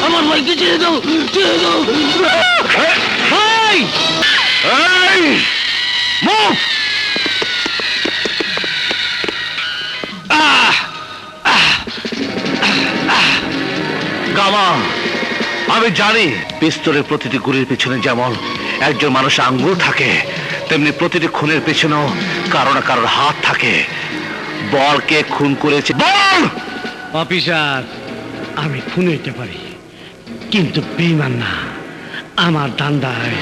আমার ভাইকে ছেড়ে দাও, ছেড়ে দাও। গামা, আমি জানি পিস্তলের প্রতিটি গুলির পিছনে যেমন একজন মানুষ আঙ্গুল থাকে, তেমনি প্রতিটি খুনের পেছনেও কারো না কারোর হাত থাকে। বল কে খুন করেছে বল। অফিসার, আমি খুন হইতে পারি, কিন্তু বেঈমান না। আমার দান্দায়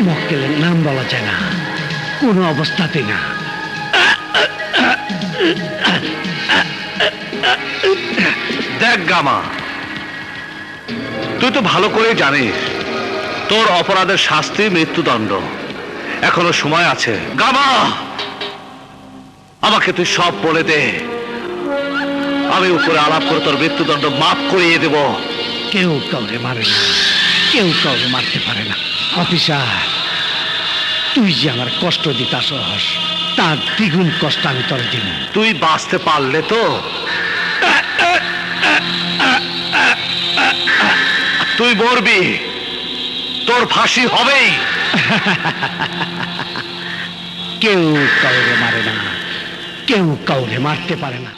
মক্কেলের নাম বলা যায় না, কোনো অবস্থাতে না। দেখ গামা, তুই তো ভালো করে জানিস তোর অপরাধের শাস্তি মৃত্যুদণ্ড। এখনো সময় আছে। গামা, আমাকে তুই সব বলে দে, আমি উপরে আলাপ করে তোর মৃত্যুদণ্ড মাফ করিয়ে দেব। কেউ কাউরে মারে না, কেউ কাউরে মারতে পারে না। অফিসার, তুই যে আমার কষ্ট দিতাছস, তার দ্বিগুণ কষ্ট আমি তোর দিব। তুই বাঁচতে পারলে তো তুই মরবি, তোর ফাঁসি হবেই। কেউ কাউরে মারে না, কেউ কাউরে মারতে পারে না।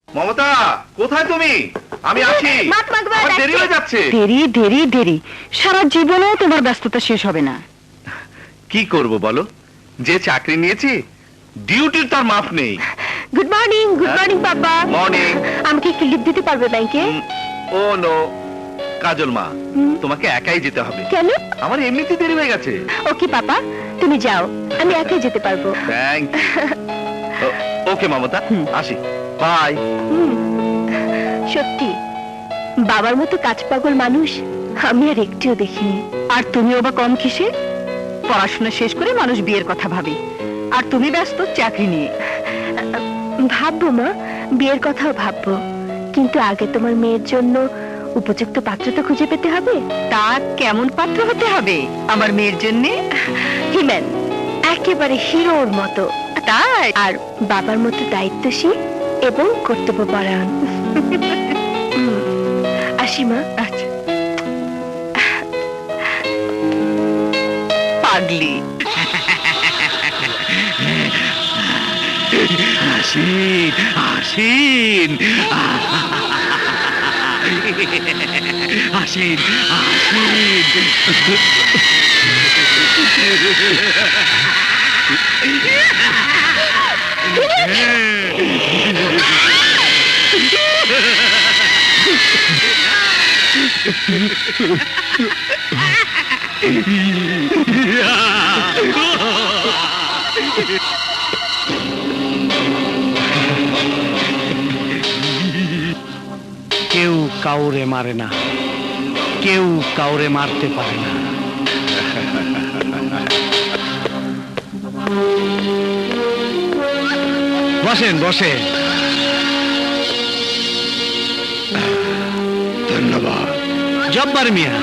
মমতা, কোথায় তুমি? আমি আছি। আমার দেরি হয়ে যাচ্ছে। দেরি দেরি দেরি, সারা জীবনেও তোমার ব্যস্ততা শেষ হবে না। কি করব বলো, যে চাকরি নিয়েছি ডিউটির তার মাপ নেই। গুড মর্নিং, গুড মর্নিং বাবা। মর্নিং। আমাকে একটু লিভ দিতে পারবে ব্যাংকে? ও নো কাজল মা, তোমাকে একাই যেতে হবে। কেন? আমার এমনিতেই দেরি হয়ে গেছে। ওকে পাপা, তুমি যাও, আমি একাই যেতে পারবো। Thank you. ওকে মমতা, আসি। বাই। সত্যি বাবার মতো কাজ পাগল মানুষ আমি আর একটিও দেখিনি। আর তুমিও বা কম কিসে? পড়াশোনা শেষ করে মানুষ বিয়ের কথা ভাবে, আর তুমি ব্যস্ত চাকরি নিয়ে। ভাববো মা, বিয়ের কথাও ভাববো, কিন্তু আগে তোমার মেয়ের জন্য উপযুক্ত পাত্র তো খুঁজে পেতে হবে। তা কেমন পাত্র হতে হবে আমার মেয়ের জন্য? হিমেন, একেবারে হিরোর মতো, তাই আর বাবার মতো দায়িত্বশীল এবং কর্তব্যপরায়ণ। আসি মা। আচ্ছা। পাগলি। আসিন আসিন আসিন কেউ কাউরে মারে না, কেউ কাউরে মারতে পারে না। বসেন বসেন। ধন্যবাদ। জব্বার মিয়া,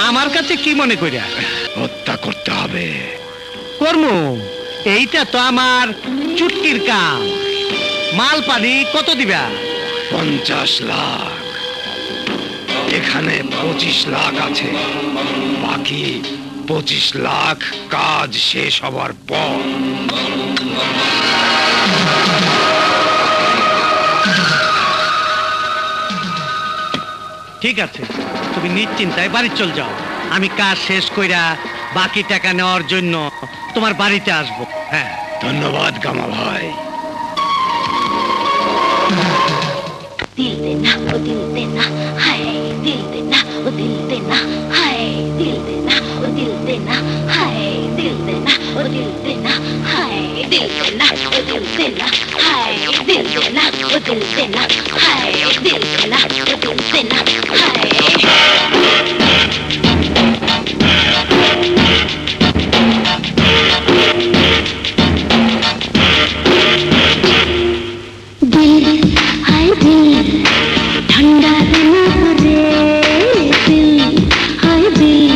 আমার কাছে কি মনে করিয়া? হত্যা করতে হবে। কর্ম, এইটা তো আমার চুটকির কাম। মাল পানি কত দিবা? 50 লাখ। এখানে 25 লাখ আছে, বাকি 25 লাখ কাজ শেষ হবার পর। ঠিক আছে, তুমি নিশ্চিন্তায় বাড়ি চল যাও। আমি কাজ শেষ কইরা বাকি টাকা নেওয়ার জন্য তোমার বাড়িতে আসবো। হ্যাঁ, ধন্যবাদ গামা ভাই। दिल देना ओ दिल देना हाय दिल देना ओ दिल देना हाय दिल देना ओ दिल देना हाय दिल देना ओ दिल देना हाय दिल देना ओ दिल देना हाय दिल देना ओ दिल देना हाय दिल देना ओ दिल देना हाय ठंडा देना करे दिल हाय दिल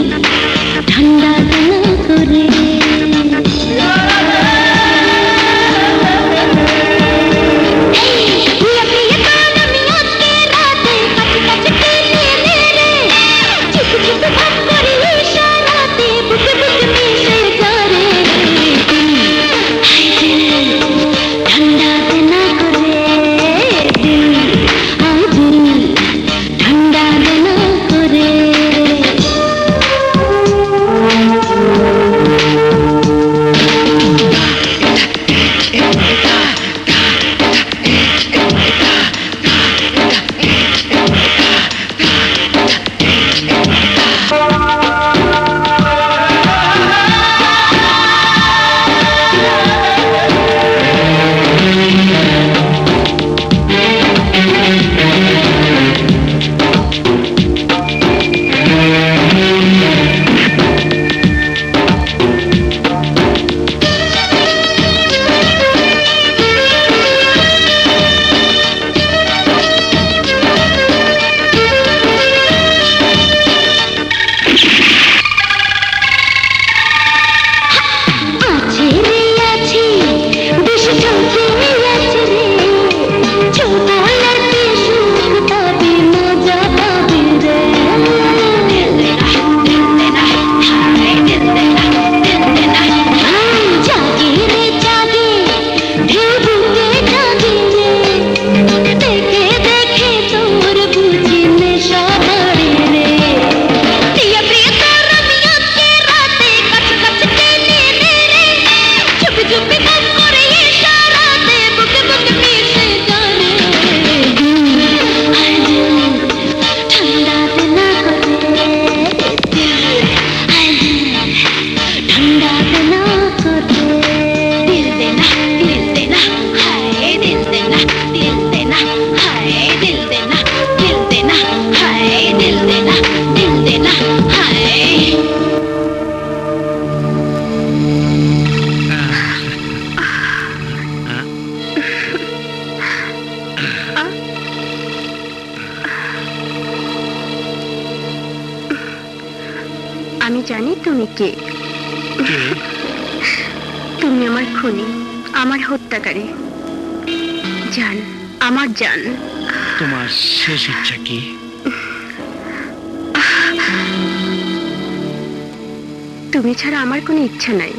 ठंडा देना करे पिया पिया আমি জানি তুমি কে। কে? তুমি আমার খুনি, আমার হত্যাকারী। জান, আমার জান। তোমার শেষ ইচ্ছা কি? তুমি ছাড়া আমার কোনো ইচ্ছা নাই।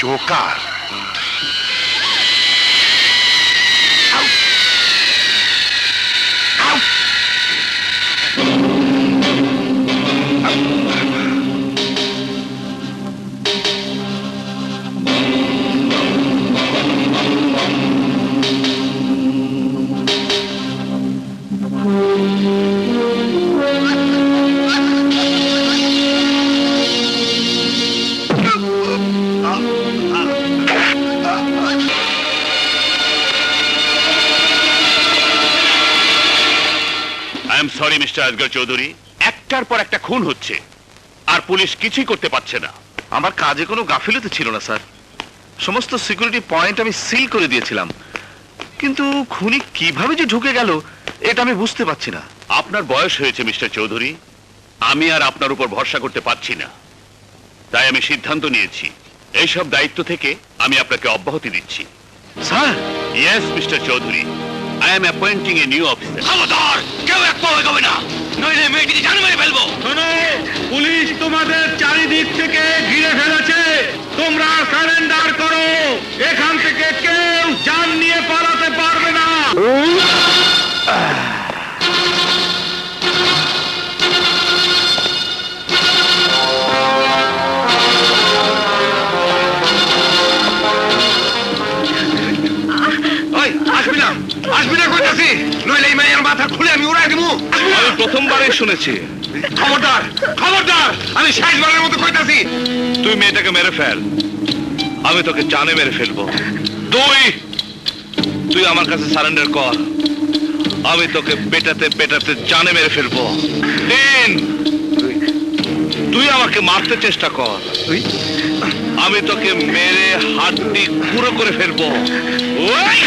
Joker I am sorry mister Asgar Chowdhury, একটার পর একটা খুন হচ্ছে আর পুলিশ কিছুই করতে পারছে না। আমার কাজে কোনো গাফিলতি ছিল না স্যার, সমস্ত সিকিউরিটি পয়েন্ট আমি সিল করে দিয়েছিলাম, কিন্তু খুনি কিভাবে যে ঢুকে গেল এটা আমি বুঝতে পারছি না। আপনার বয়স হয়েছে মিস্টার চৌধুরী, আমি আর আপনার উপর ভরসা করতে পারছি না, তাই আমি সিদ্ধান্ত নিয়েছি এইসব দায়িত্ব থেকে আমি আপনাকে অব্যাহতি দিচ্ছি। Sir yes mister Chowdhury, I am appointing a new officer. খবরদার কেউ এক পা এগোবে না, নইলে মেয়েটিকে জান মেরে ফেলবো। শোনো, পুলিশ তোমাদের চারিদিক থেকে ঘিরে ফেলেছে, তোমরা সারেন্ডার করো, এখান থেকে কেউ জান নিয়ে পালাতে পারবে না। ওই আসবি না, আসবি না কইতাছি, নইলে এই মেয়ের মাথা খুলে আমি উড়াই দেবো। আমি প্রথমবারই শুনেছি। খবরদার খবরদার, আমি শেষবারের মতো কইতাছি, তুই মেয়েটাকে মেরে ফেল, আমি তোকে জানে মেরে ফেলবো। তুই আমার কাছে সারেন্ডার কর, আমি তোকে পেটাতে পেটাতে জানে মেরে ফেলবো। তুই আমাকে মারতে চেষ্টা কর, আমি তোকে মেরে হাড্ডি গুঁড়ো করে ফেলবো। ওই!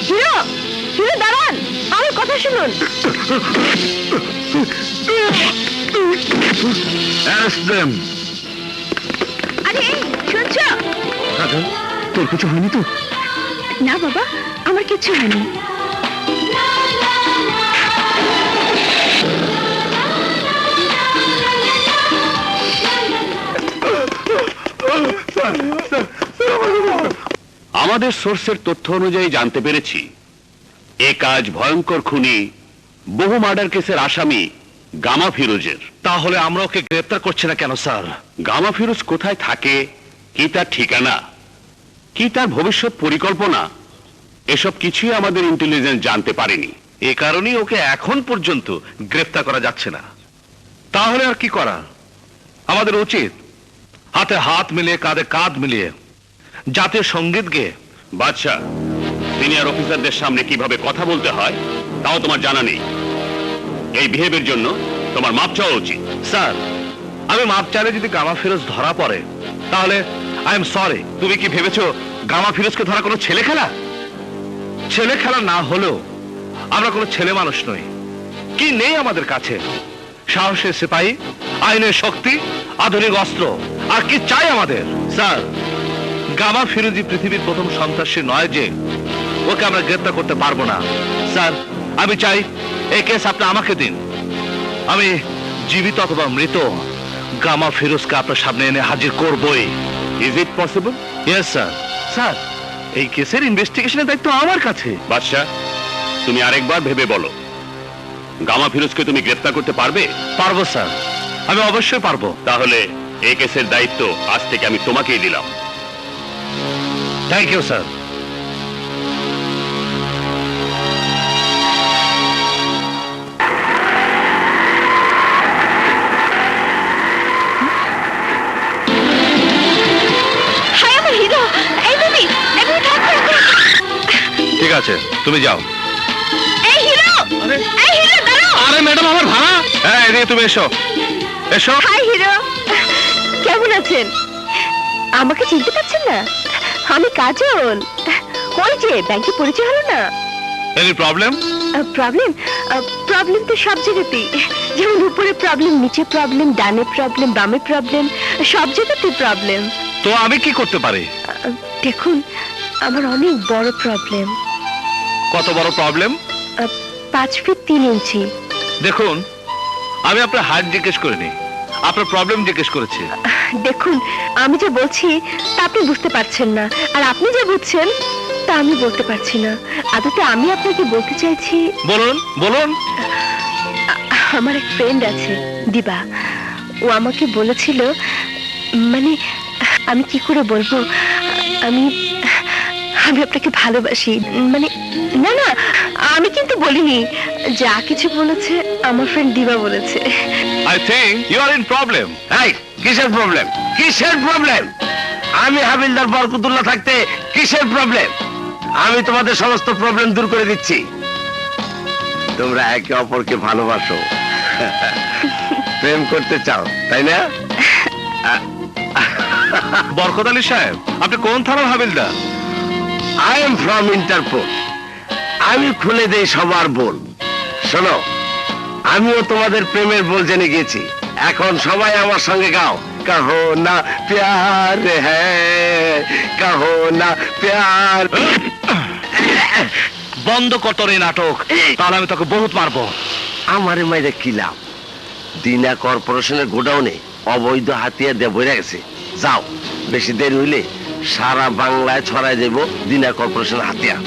হিরো, হিরো দাঁড়ান, আমি কথা শুনুন। আরে এই, শুনছো? তোর কিছু হয়নি তো? না বাবা, আমার কিচ্ছু হয়নি। আমাদের সোর্সের তথ্য অনুযায়ী জানতে পেরেছি এ কাজ ভয়ঙ্কর খুনি বহু মার্ডার কেসের আসামি গামা ফিরোজের। তাহলে আমরা ওকে গ্রেপ্তার করছি না কেন স্যার? গামা ফিরোজ কোথায় থাকে, কি তার ঠিকানা, কি তার ভবিষ্যৎ পরিকল্পনা, এসব কিছুই আমাদের ইন্টেলিজেন্স জানতে পারেনি। এ কারণেই ওকে এখন পর্যন্ত গ্রেফতার করা যাচ্ছে না। তাহলে আর কি করা? আমাদের উচিত হাতে হাত মিলিয়ে কাঁধে কাঁধ মিলিয়ে জাতীয় সঙ্গীত গেয়ে। বাদশা, সিনিয়র অফিসারদের সামনে কিভাবে কথা বলতে হয় তাও তোমার জানা নেই। এই বিহেভের জন্য তোমার মাপ চাওয়া উচিত। স্যার, আমি মাপ চাইলে যদি গামা ফিরোজ ধরা পড়ে তাহলে আই এম সরি। তুমি কি ভেবেছো গামা ফিরোজকে ধরা কোনো ছেলে খেলা? ছেলে খেলা না হলেও আমরা কোনো ছেলে মানুষ নই। কি নেই আমাদের কাছে? সাহসের সিপাহী, আইনের শক্তি, আধুনিক অস্ত্র, আর কি চাই আমাদের? স্যার, গামা ফিরোজি পৃথিবীর প্রথম সন্ত্রাসী নয় যে ওকে আমরা গ্রেফতার করতে পারবো না। স্যার, আমি চাই এই কেস আপনি আমাকে দিন। আমি জীবিত অথবা মৃত গামা ফিরোজকে আপনার সামনে এনে হাজির করবই। Is it possible? Yes sir. Sir, এই কেসের ইনভেস্টিগেশনের দায়িত্ব আমার কাছে। বাদশা, তুমি আরেকবার ভেবে বলো, গামা ফিরোজকে তুমি গ্রেফতার করতে পারবে? পারবো স্যার, আমি অবশ্যই পারবো। তাহলে এই কেসের দায়িত্ব আজ থেকে আমি তোমাকেই দিলাম। Thank you sir. হাই আমার হিরো! এই বেবি, এই বেবি থাকো। ঠিক আছে, তুমি যাও। এই হিরো! এই হিরো দাঁড়াও! আরে ম্যাডাম, আমার ভাড়া। হ্যাঁ, এদিকে তুমি এসো, এসো। হাই হিরো, কেমন আছেন? আমাকে চিনতে পারছেন না? আমি কাজল। ওই যে ব্যাংকে পরিচয় হলো না? Any problem? প্রবলেম তো সব জায়গাতেই। যেমন উপরে প্রবলেম, নিচে প্রবলেম, ডানে প্রবলেম, বামে প্রবলেম, সব জায়গাতেই প্রবলেম। তো আমি কি করতে পারি? দেখুন, আমার অনেক বড় প্রবলেম। কত বড় প্রবলেম? 5 ফিট 3 ইঞ্চি। দেখুন, আমি আপনার হাইট জিজ্ঞেস করিনি, আপনার প্রবলেম জিজ্ঞেস করেছি। দেখুন, আমি যে বলছি তা আপনি বুঝতে পারছেন না, আর আপনি যে বুঝছেন তা আমি বলতে পারছি না। আদতে আমি আপনাকে বলতে চাইছি, বলুন, বলুন। আমার এক ফ্রেন্ড আছে, দিবা। ও আমাকে বলেছিল, মানে আমি কি করে বলবো, আমি আমি আপনাকে ভালোবাসি। মানে না না, আমি কিন্তু বলিনি। যা কিছু বলেছে আমার ফ্রেন্ড দিবা বলেছে। I think you are in problem. এই কিসের প্রবলেম? কিসের প্রবলেম? আমি হাবিলদার বরকতুল্লাহ থাকতে কিসের প্রবলেম? আমি তোমাদের সমস্ত প্রবলেম দূর করে দিচ্ছি। তোমরা একে অপরকে ভালোবাসো, প্রেম করতে চাও, তাই না? বরকত আলী সাহেব, আপনি কোন থানার হাবিলদার? I am from Interpol. আমি খুলে দেই সবার বল। শোনো, আমিও তোমাদের প্রেমের বল জেনে গেছি। এখন সবাই আমার সঙ্গে গাও, কহো না প্যার হ্যায়, কহো না প্যার। বন্ধ কর তোর এই নাটক, তাহলে আমি তোকে বহুত মারবো। আমারে মাইরে কি লাভ? দিনা কর্পোরেশনের গোডাউনে অবৈধ হাতিয়ার দিয়ে বইরা গেছে। যাও, বেশি দেরি হইলে সারা বাংলায় ছড়াই দেব দিনা কর্পোরেশনের হাতিয়ার।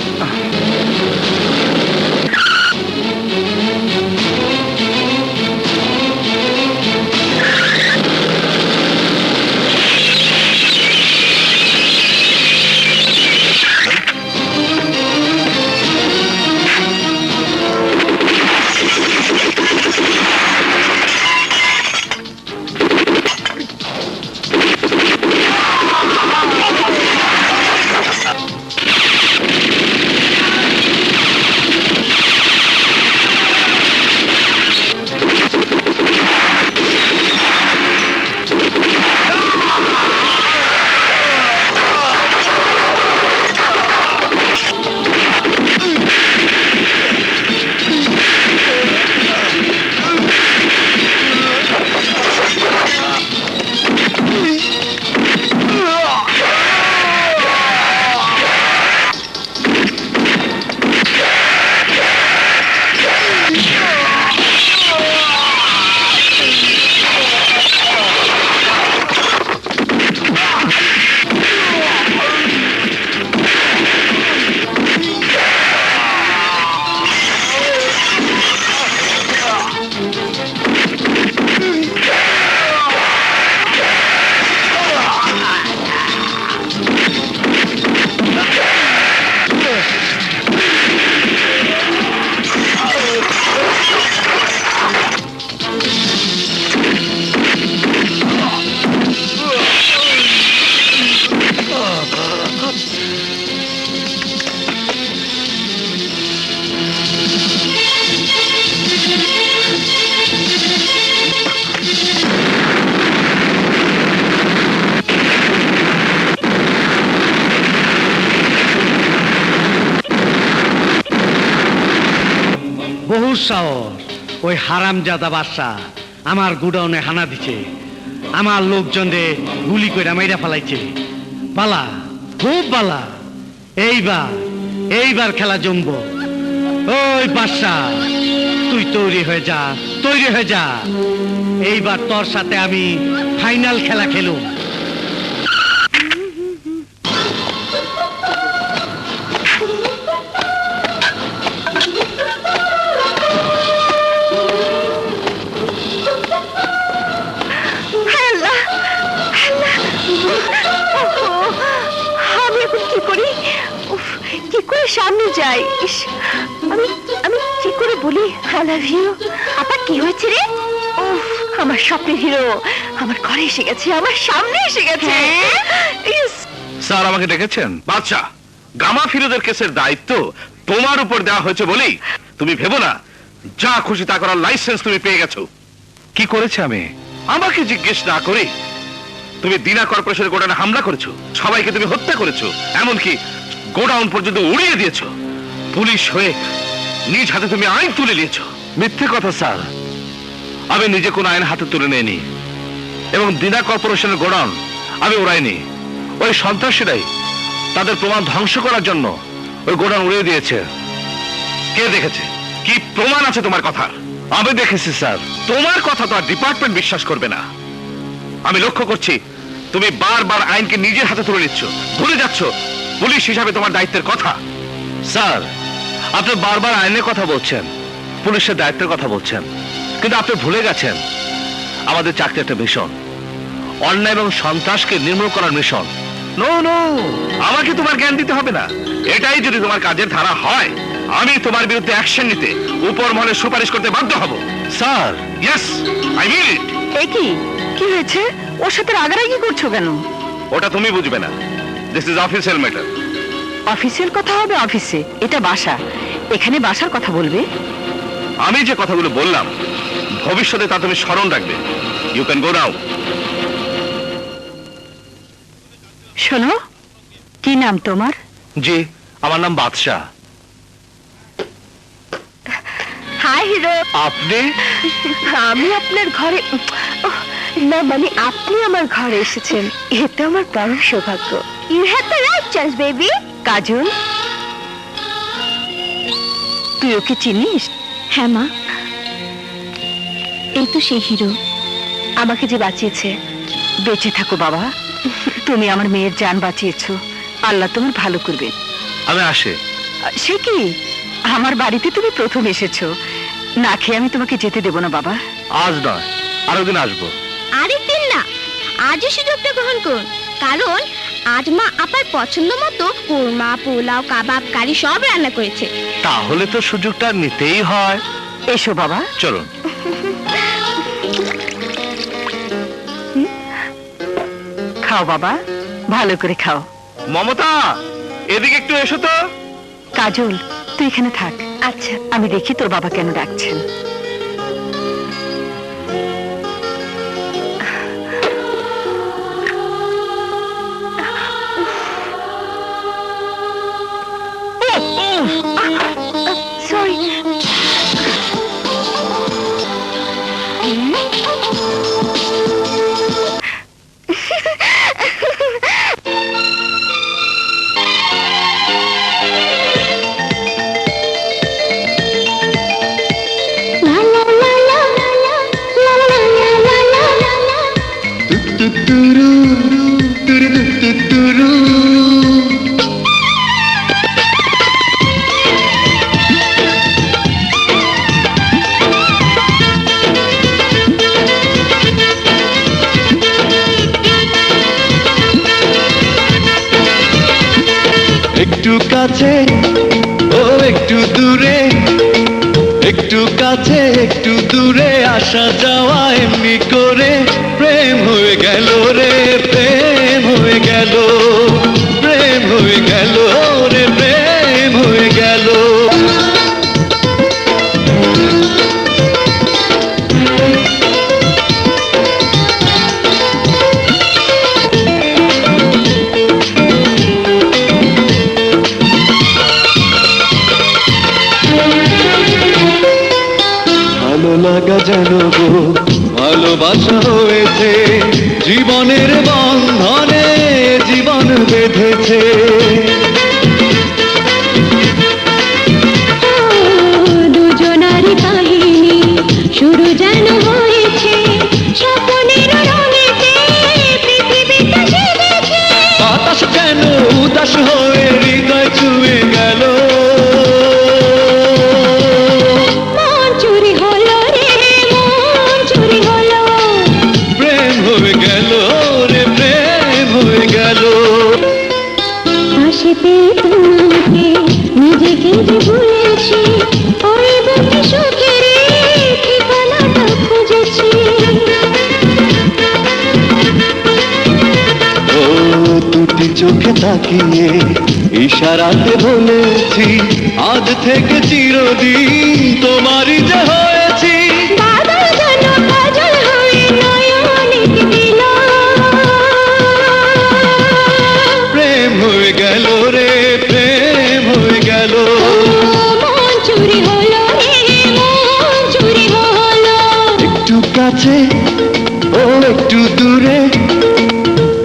বহু সাহস। ওই হারামজাদা বাদশা আমার গুডাউনে হানা দিছে, আমার লোকজনরে গুলি করে মাইরা ফেলাইছে। বালা, খুব বালা। এইবার খেলা জমবো। ওই বাদশা, তুই তৈরি হয়ে যা, তৈরি হয়ে যা। এইবার তোর সাথে আমি ফাইনাল খেলা খেলুম। আল্লাহ, আল্লাহ। ওহো, আমি এখন কি করি? উফ, কি করে সামনে যাই? ইস, আমি আমি কি করে বলি আই লাভ ইউ? আপা, কি হয়েছে রে? উফ, আমার স্বপ্নের হিরো আমার ঘরে এসে গেছে, আমার সামনে এসে গেছে। ইস, স্যার আমাকে ডেকেছেন? বাদশা, গামা ফিরোজের কেসের দায়িত্ব তোমার উপর দেওয়া হয়েছে বলেই তুমি ভেবো না যা খুশি তা করার লাইসেন্স তুমি পেয়ে গেছো। কি করেছে আমি? আমাকে জিজ্ঞেস না করে তুমি দিনা কর্পোরেশনের গোডাউনে হামলা করেছো, সবাইকে তুমি হত্যা করেছো, এমনকি গোডাউন পর্যন্ত উড়িয়ে দিয়েছো। পুলিশ হয়ে নিজ হাতে তুমি আইন তুলে নিয়েছো। মিথ্যে কথা স্যার, আমি নিজে কোনো আইন হাতে তুলে নেইনি এবং দিনা কর্পোরেশনের গোডাউন আমি উড়াইনি। ওই সন্ত্রাসীরাই তাদের প্রমাণ ধ্বংস করার জন্য ওই গোডাউন উড়িয়ে দিয়েছে। কে দেখেছে? কি প্রমাণ আছে তোমার কথা? আমি দেখেছি স্যার। তোমার কথা তো আর ডিপার্টমেন্ট বিশ্বাস করবে না। আমি লক্ষ্য করছি তুমি বারবার আইনকে নিজের হাতে তুলে নিচ্ছ, ভুলে যাচ্ছ পুলিশ হিসাবে তোমার দায়িত্বের কথা। স্যার, আপনি বারবার আইনের কথা বলছেন, পুলিশের দায়িত্বের কথা বলছেন, কিন্তু আপনি ভুলে গেছেন আমাদের চাকরি একটা মিশন, অন্যায় এবং সন্ত্রাসকে নির্মূল করার মিশন। নো নো, আমাকে তোমার জ্ঞান দিতে হবে না। এটাই যদি তোমার কাজের ধারা হয়, আমি তোমার বিরুদ্ধে অ্যাকশন নিতে উপর মহলে সুপারিশ করতে বাধ্য হব। স্যার, ইয়েস, আই মিন ইট। এই কি হয়েছে? ওর সাথে রাগারাগি করছো কেন? ওটা তুমি বুঝবে না। This is official matter. Official কথা হবে অফিসে, এটা বাসা, এখানে বাসার কথা বলবে। আমি যে কথাগুলো বললাম ভবিষ্যতে তা তুমি স্মরণ রাখবে। ইউ ক্যান গো নাও। শোনো, কি নাম তোমার? জি, আমার নাম বাদশা। High hero. আপনি? আমি আপনার ঘরে, ওহ, না মানে আপনি আমার ঘরে এসেছেন, এটা আমার পরম সৌভাগ্য। You have the right choice baby. Kajal, তুই ওকে চিনিস? হ্যাঁ মা, এই তো সেই হিরো আমাকে যে বাঁচিয়েছে। বেঁচে থাকো বাবা, তুমি আমার মেয়ের জান বাঁচিয়েছো, আল্লাহ তোমার ভালো করবে। আমি আসি। সে কি, আমার বাড়িতে তুমি প্রথম এসেছো, না খেয়ে আমি তোমাকে যেতে দেব না বাবা। আজ নয়, আরো দিন আসবো। আরেকদিন না, আজই সুযোগটা গ্রহণ করুন, কারণ আজ মা আপার পছন্দ মতো কোরমা, পোলাও, কাবাব, কারি সব রান্না করেছে। তাহলে তো সুযোগটা নিতেই হয়। এসো বাবা, চলুন। খাও বাবা, ভালো করে খাও। মমতা, এদিকে একটু এসো তো। কাজল, তুই এখানে থাক, আচ্ছা। আমি দেখি তোর বাবা কেন ডাকছেন। সরি। একটু কাছে ও একটু দূরে, একটু কাছে একটু দূরে, আসা যাওয়া এমনি করে প্রেম হয়ে গেল রে, প্রেম হয়ে গেল, প্রেম হয়ে গেল রে, প্রেম হয়ে গেল। লাগা যেন গো ভালোবাসা হয়েছে জীবনের বন্ধনে জীবন বেঁধেছে দুজনারই কাহিনী শুরু যেন হয়েছে স্বপ্নের রঙেতে পৃথিবীটা সেজেছে বাতাস কেন উদাস হয়ে হৃদয় ছুঁয়ে গেল মন চুরি হলো রে মন চুরি হলো প্রেম হয়ে গেল রে প্রেম হয়ে গেল পাশে পেয়ে তোমাকে নিজেকে যে ভুলেছি ওই বুকে সুখের ঠিকানাটা খুঁজেছি ও দুটি চোখে তাকিয়ে ইশারাতে বলেছি আজ থেকে চিরদিন তোমারই যে হয়েছি বাদল যেন কাজল হয়ে নয়নে দিল প্রেম হয়ে গেল রে প্রেম হয়ে গেল মন চুরি হলো রে মন চুরি হলো একটু কাছে ও একটু দূরে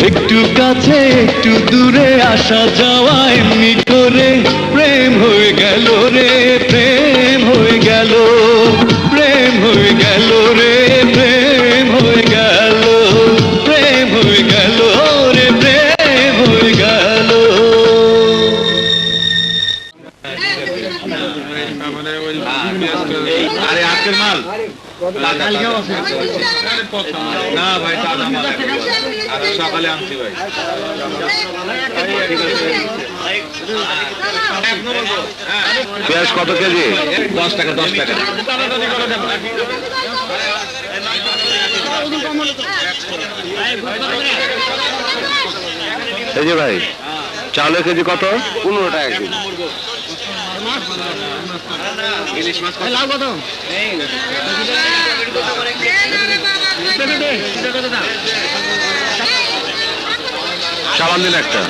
একটু কাছে একটু দূরে আসা যাওয়া এমনি করে প্রেম হয়ে গেল রে প্রেম হয়ে গেল প্রেম হয়ে গেল রে প্রেম হয়ে গেল প্রেম হয়ে গেল রে প্রেম হয়ে গেল আরে আজকের মাল না ভাই সকালে আনছি ভাই পেঁয়াজ কত কেজি? 10 টাকা 10 টাকা এই যে ভাই চালের কেজি কত? 15 টাকা কেজি। চালান দিন একটা,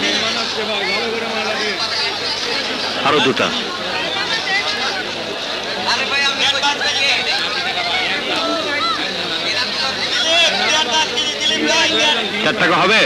আরো দুটা। 4 টাকা হবে?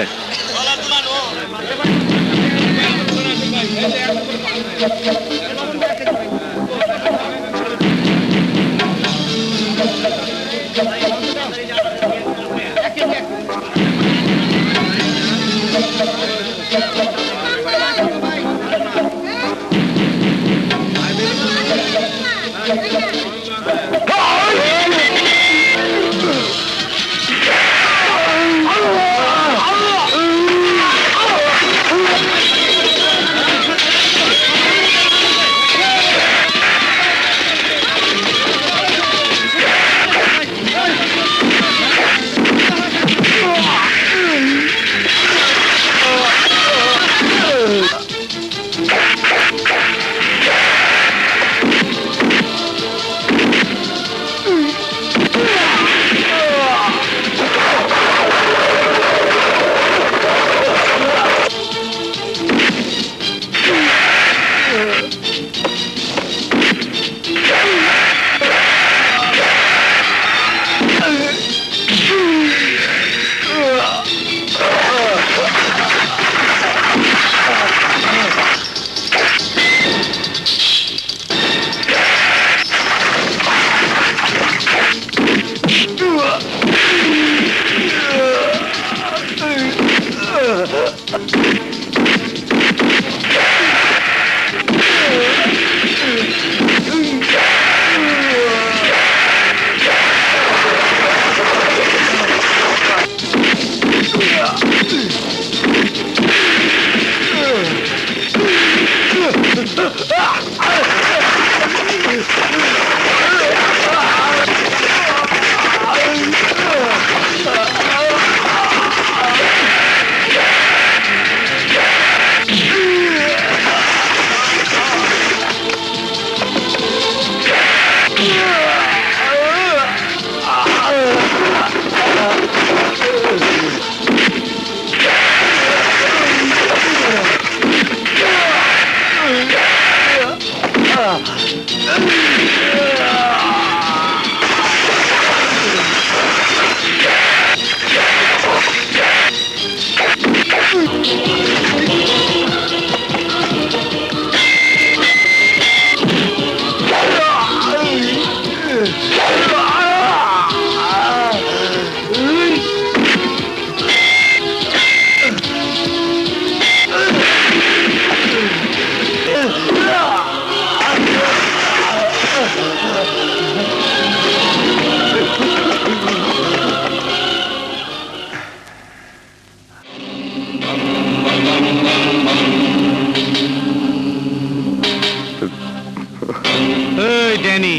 এই ড্যানি,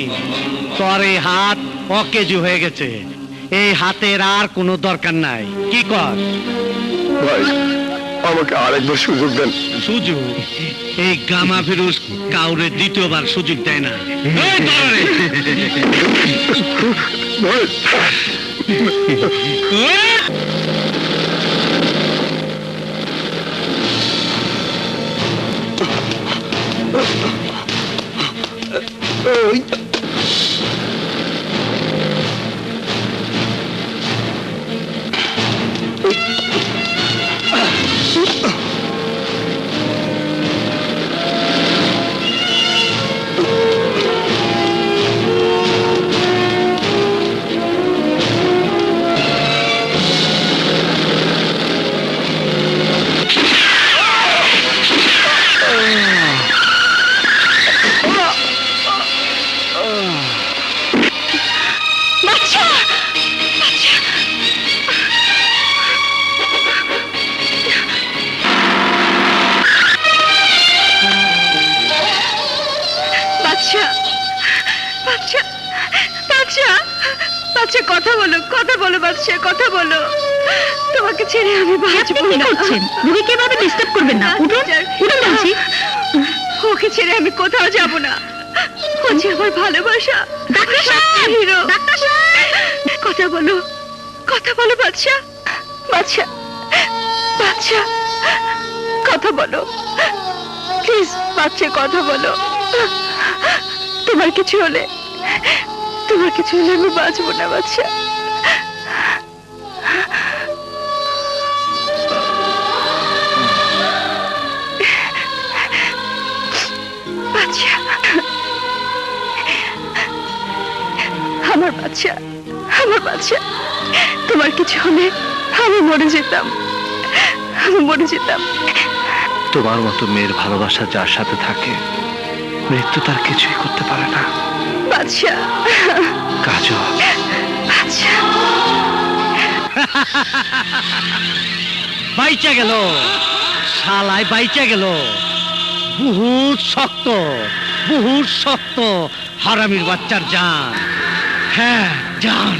তোর এই হাত অকেজু হয়ে গেছে। এই হাতের আর কোনো দরকার নাই। কি কর? ভাই আমাকে আরেকবার সুযোগ দেন। সুযোগ? এই গামা ফিরোজ কাউরে দ্বিতীয়বার সুযোগ দেয় না। এই ধর রে। ভাই কথা বলো, কথা বলো বাদশা, কথা বলো। তোমাকে ছেড়ে আমি বাঁচবো না। রুগীকে এভাবে ডিস্টার্ব করবেন না। উঠুন, উঠুন বলছি। ওকে ছেড়ে আমি কোথাও যাব না। ও যে আমার ভালোবাসা। ডাক্তার সাহেব, হিরো। ডাক্তার সাহেব, কথা বলো, কথা বলো বাদশা। বাদশা, বাদশা, কথা বলো প্লিজ। বাদশা, কথা বলো। তোমার কিছু হলে, তোমার কিছু হলে আমি বাঁচবো না বাদশা। বাদশা, আমার বাদশা, আমার বাদশা, তোমার কিছু হলে আমি মরে যেতাম, আমি মরে যেতাম। তোমার মতো মেয়ের ভালোবাসা যার সাথে থাকে, মৃত্যু তার কিছুই করতে পারে না। বাদশা, কাজল, বাদশা। বাইচা গেল, শালায় বাইচা গেল। বহুত শক্ত, বহুত শক্ত হারামির বাচ্চার জান। হ্যাঁ, জান।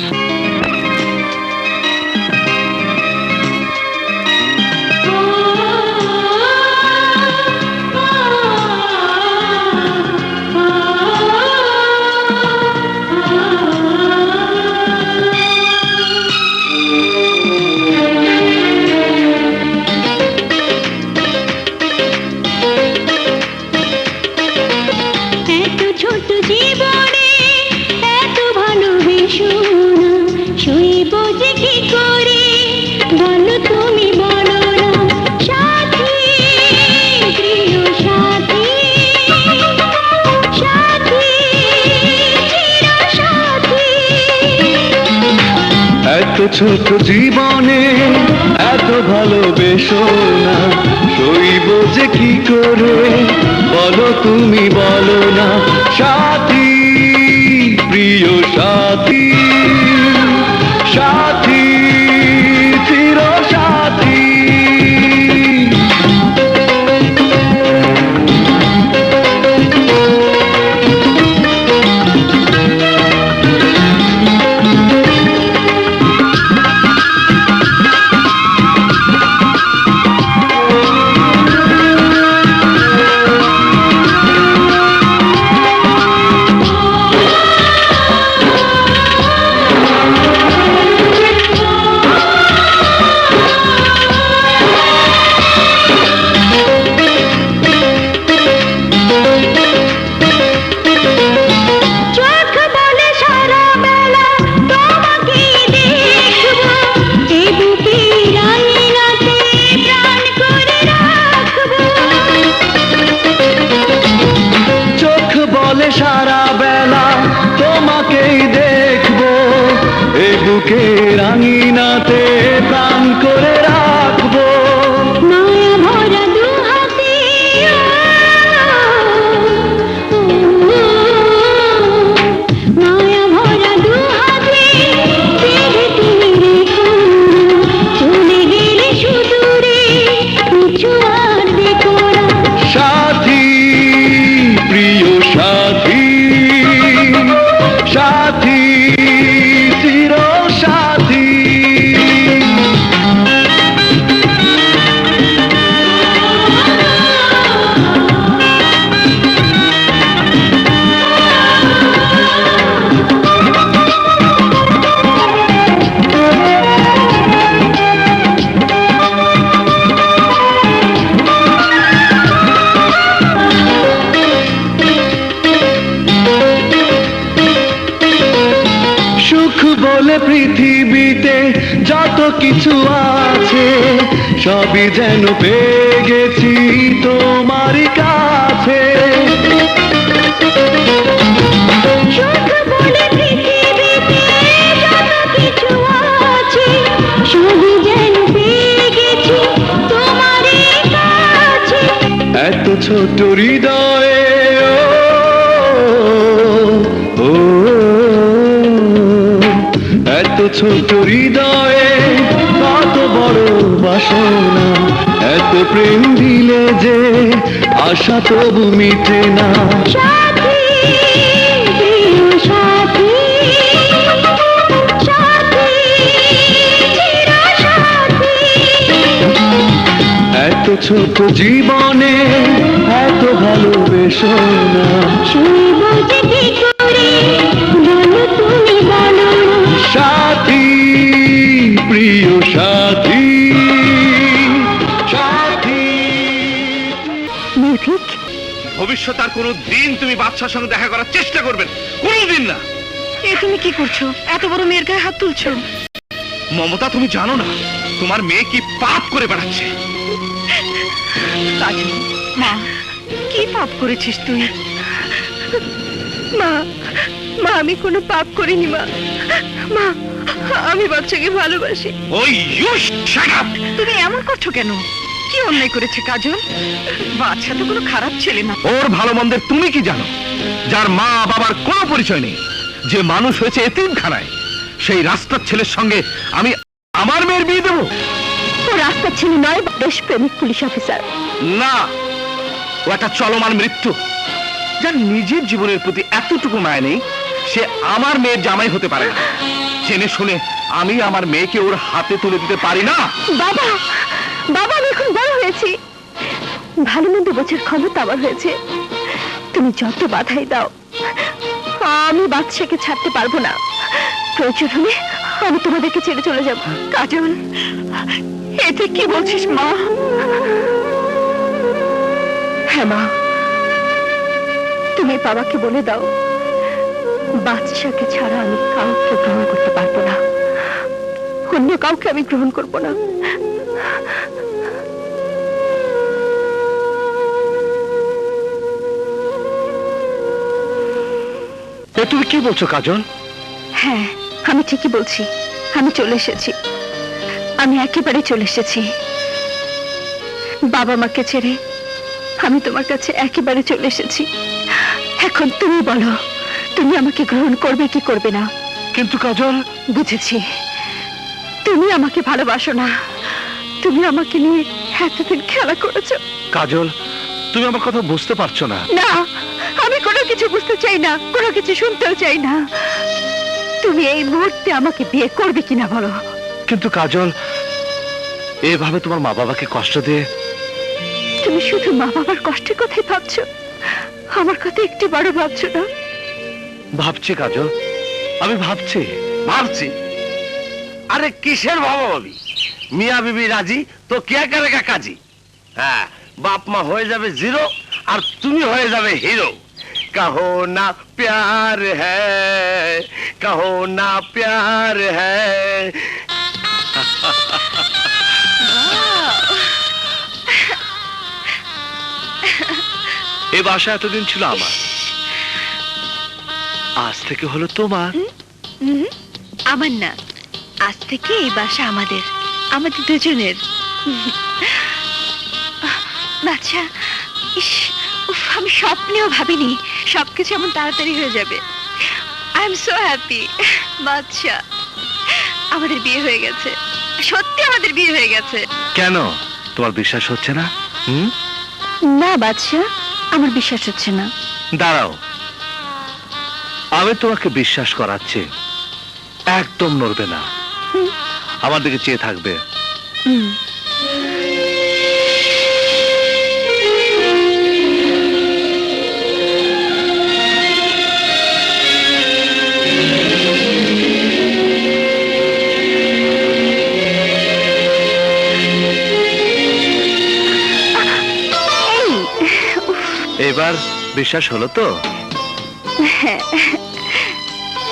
ছোট জীবনে এত ভালোবেসো না, সইব যে কি করে বলো তুমি, বলো না সাথী, প্রিয় সাথী, সাথী, চির সাথী। বেলা তোমাকেই দেখবো, এ বুকের আঙিনাতে প্রাণ করে রাখবো। মায়া ভরা দু হাতে মায়া ভরা দু হাতে বেঁধে তুমি রেখো, চলে গেলে সুদূরে কিছু আর দেখো না। সাথী, প্রিয় সাথী, সাথী, চির সাথী। সুখ বলে পৃথিবীতে যত কিছু আছে, সবই যেন পেয়ে গেছি তোমারই কাছে। সুখ বলে পৃথিবীতে যত কিছু আছে, সবই যেন পেয়ে গেছি তোমারই কাছে। এত ছোট হৃদয়ে ও, ও, এত ছোট হৃদয়ে কত বড় বাসনা, এত প্রেম দিলে যে আশা তবু মিটে না। সাথী, প্রিয় সাথী, সাথী, চির সাথী। এত ছোট জীবনে এত ভালোবেসো না। শুইব যে কি করে বলো তুমি বলো না। সাথী, প্রিয় সাথী, সাথী। নির্ভীক, ভবিষ্যৎ আর কোনো দিন তুমি বাদশার সঙ্গে দেখা করার চেষ্টা করবেন, কোনোদিন না। এ তুমি কি করছো? এত বড় মেয়ের গায়ে হাত তুলছো। মমতা, তুমি জানো না তোমার মেয়ে কি পাপ করে বেড়াচ্ছে। কাজল, মা, কি পাপ করেছিস তুই? মা, মা, আমি কোনো পাপ করিনি মা। মা, আমি বাচ্চাকে ভালোবাসি। ওই ইউ শাট আপ! তুমি এমন করছো কেন? কি অন্যায় করেছে কাজল? বাচ্চা তো কোনো খারাপ ছেলে না। ওর ভালো মন্দের তুমি কি জানো? যার মা বাবার কোনো পরিচয় নেই, যে মানুষ হয়েছে এতিমখানায়, সেই রাস্তার ছেলের সঙ্গে আমি আমার মেয়ের বিয়ে দেবো? ও রাস্তার ছেলে নয়, দেশপ্রেমিক পুলিশ অফিসার। না, ও একটা চলমান মৃত্যু। যার নিজের জীবনের প্রতি এতটুকু মায়া নেই, সে আমার মেয়ের জামাই হতে পারে না। জেনে শুনে আমি আমার মেয়েকে ওর হাতে তুলে দিতে পারি না। বাবা, বাবা, আমি এখন বড় হয়েছি, ভালো মন্দ বোঝার ক্ষমতা আমার হয়েছে। তুমি যত বাধাই দাও, আমি বাচ্চাকে ছাড়তে পারবো না। প্রয়োজন হলে আমি তোমাদেরকে ছেড়ে চলে যাব। কাজল, এতে কি বলছিস মা? হ্যাঁ মা, তুমি বাবাকে বলে দাও, বাচ্চাকে ছাড়া আমি কাউকে গ্রহণ করতে পারবো না, অন্য কাউকে আমি গ্রহণ করবো না। তুমি কি বলছো কাজল? হ্যাঁ, আমি ঠিকই বলছি। আমি চলে এসেছি, আমি একেবারে চলে এসেছি। বাবা মাকে ছেড়ে আমি তোমার কাছে একেবারে চলে এসেছি। এখন তুমি বলো, তুমি আমাকে গ্রহণ করবে কি করবে না? কিন্তু কাজল, বুঝেছি, তুমি আমাকে ভালোবাসো না। তুমি আমাকে নিয়ে এতদিন খেলা করেছো। কাজল, তুমি আমার কথা বুঝতে পারছো না। না, আমি কোনো কিছু বুঝতে চাই না, কোনো কিছু শুনতেও চাই না। তুমি এই মুহূর্তে আমাকে বিয়ে করবে কিনা বলো। কিন্তু কাজল, এভাবে তোমার মা বাবাকে কষ্ট দিয়ে তুমি শুধু মা বাবার কষ্টের কথাই ভাবছো, আমার কথা একটু বড় ভাবছো না? ভাবছি কাজল, আমি ভাবছি। ভাবছি? আরে কিসের ভাবা ভাবি? মিয়া বিবি রাজি তো কে করেগা কাজী। হ্যাঁ, বাপ মা হয়ে যাবে জিরো, আর তুমি হয়ে যাবে হিরো। कहो ना प्यार है, कहो ना प्यार है। এই বাসা এতদিন ছিল আমার, আজ থেকে হলো তোমার। আমার না, আজ থেকে এই বাসা আমাদের, আমাদের দুজনের। বাচ্চা, ইস, উফ, আমি স্বপ্নেও ভাবিনি সবকিছু এমন তাড়াতাড়ি হয়ে যাবে। I am so happy. বাচ্চা, আমাদের বিয়ে হয়ে গেছে, সত্যি আমাদের বিয়ে হয়ে গেছে। কেন তোমার বিশ্বাস হচ্ছে না? না বাচ্চা, আমার বিশ্বাস হচ্ছে না। দাঁড়াও, আমি তোমাকে বিশ্বাস করাচ্ছি। একদম নড়বে না, আমার দিকে চেয়ে থাকবে। এবার বিশ্বাস হলো তো?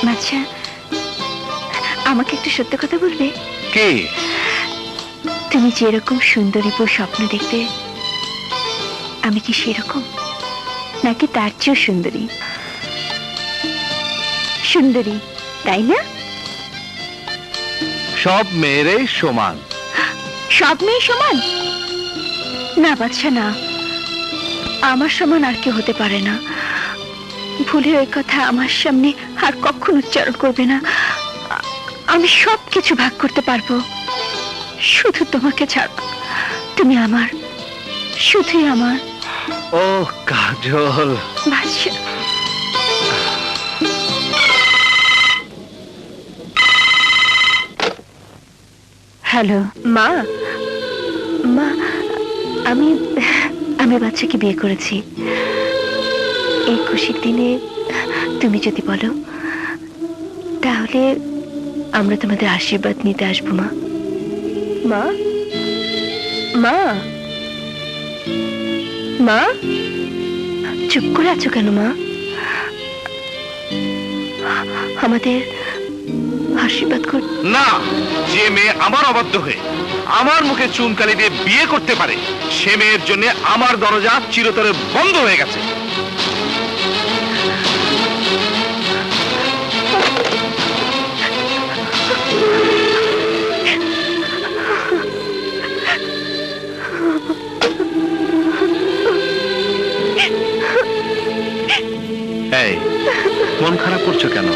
বাচ্চা, আমাকে একটু সত্য কথা বলবে? কি? তুমি যেরকম সুন্দরী বউ স্বপ্ন দেখবে, আমি কি সেরকম, নাকি তার চেয়েও সুন্দরী? সুন্দরী, তাই না? সব মেয়েরাই সমান। সব মেয়ে সমান না বাচ্চা, না, আমার সমান আর কেউ হতে পারে না। ভুলে ওই কথা আমার সামনে আর কখনো উচ্চারণ করবে না। আমি সবকিছু ভাগ করতে পারবো, শুধু তোমাকে ছাড়া। তুমি আমার, শুধুই আমার। ও কাজল, বাচ্চা। হ্যালো মা, মা, আমি আমি বাচ্চাকে বিয়ে করেছি। এই খুশির দিনে তুমি যদি বলো, তাহলে আমরা তোমাদের আশীর্বাদ নিতে আসবো। মা, মা, মা, মা, চুপ করে আছো কেন মা? আমাদের আশীর্বাদ কর। না, যে মেয়ে আমার অবাধ্য হয়ে আমার মুখে চুনকালি দিয়ে বিয়ে করতে পারে, সে মেয়ের জন্য আমার দরজা চিরতরে বন্ধ হয়ে গেছে। এই, মন খারাপ করছো কেন?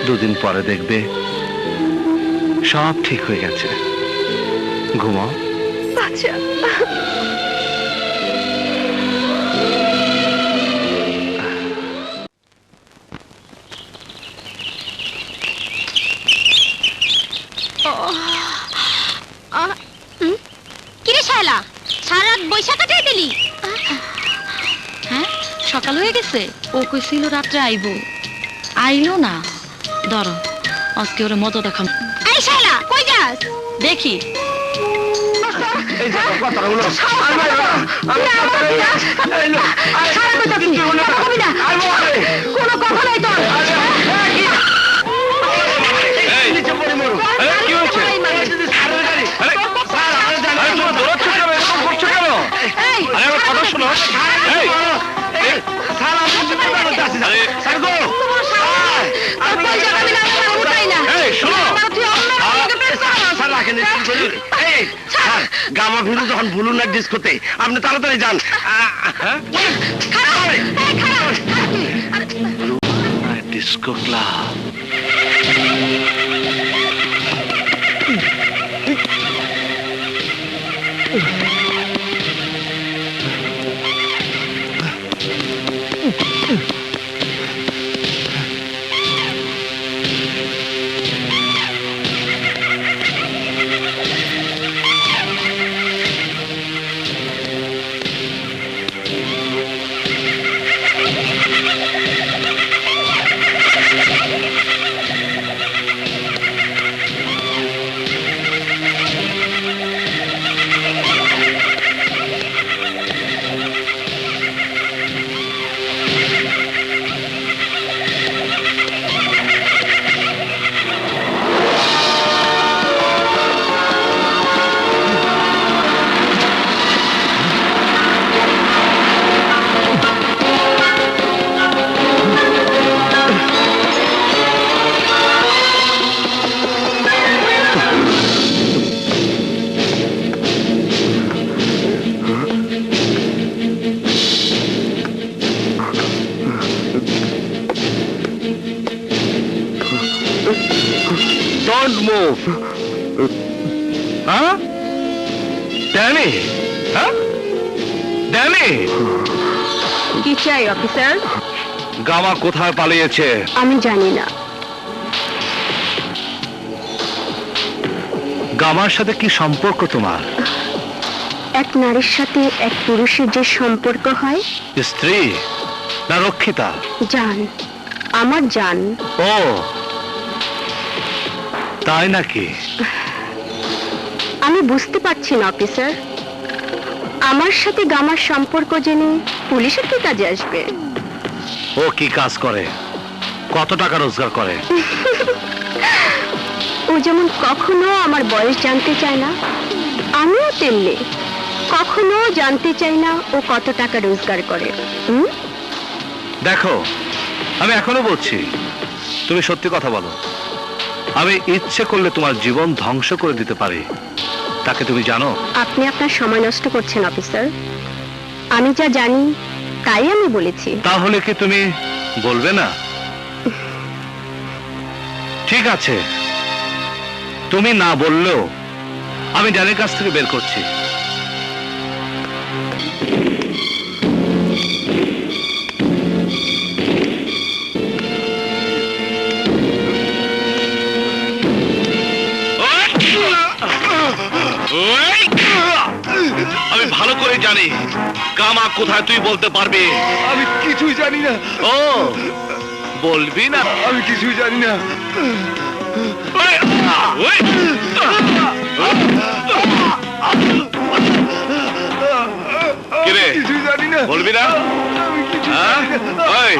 দুদিন পরে দেখবে সব ঠিক হয়ে গেছে। ঘুমাও। আচ্ছা। কিরে শায়লা, সারা রাত বৈশা কাটাই দিলি? হ্যাঁ, সকাল হয়ে গেছে। ও কইছিল রাত্রে আইবো, আইলো না। ধরো, আজকে ওরে মজা দেখাম। এই শায়লা, কই যাস? দেখি কোনো কথা নাই তোর। কি হয়েছে? কথা শোনো। গামা ভিড়ু যখন ভুলুন না ডিস্কোতে, আপনি তাড়াতাড়ি যান। Disco club. মুভ। হ্যাঁ ড্যানি, হ্যাঁ ড্যানি, কি চাই অফিসার? গামা কোথায় পালিয়েছে? আমি জানি না। গামার সাথে কি সম্পর্ক তোমার? এক নারীর সাথে এক পুরুষের যে সম্পর্ক হয়, স্ত্রী না রক্ষিতা? জান, আমার জান। ও তাই নাকি? আমি বুঝতে পারছি না অফিসার, আমার সাথে গামার সম্পর্ক জেনে পুলিশের কি কাজে আসবে? ও কি কাজ করে? কত টাকা রোজগার করে? ও যেমন কখনো আমার বয়স জানতে চায় না, আমিও তেমনি কখনো জানতে চাই না ও কত টাকা রোজগার করে। দেখো, আমি এখনো বলছি, তুমি সত্যি কথা বলো। আমি ইচ্ছে করলে তোমার জীবন ধ্বংস করে দিতে পারি, তাকে তুমি জানো? আপনি আপনার সময় নষ্ট করছেন অফিসার। আমি যা জানি তাই আমি বলেছি। তাহলে কি তুমি বলবে না? ঠিক আছে, তুমি না বললেও আমি ড্যানির কাছ থেকে বের করছি। আমি ভালো করে জানি গামা কোথায়, তুই বলতে পারবি? আমি কিছুই জানি না, ও বলবি না? আমি কিছুই জানি না। কিরে, কিছুই জানি না, বলবি না? আমি কিছু হ্যাঁ? ওই।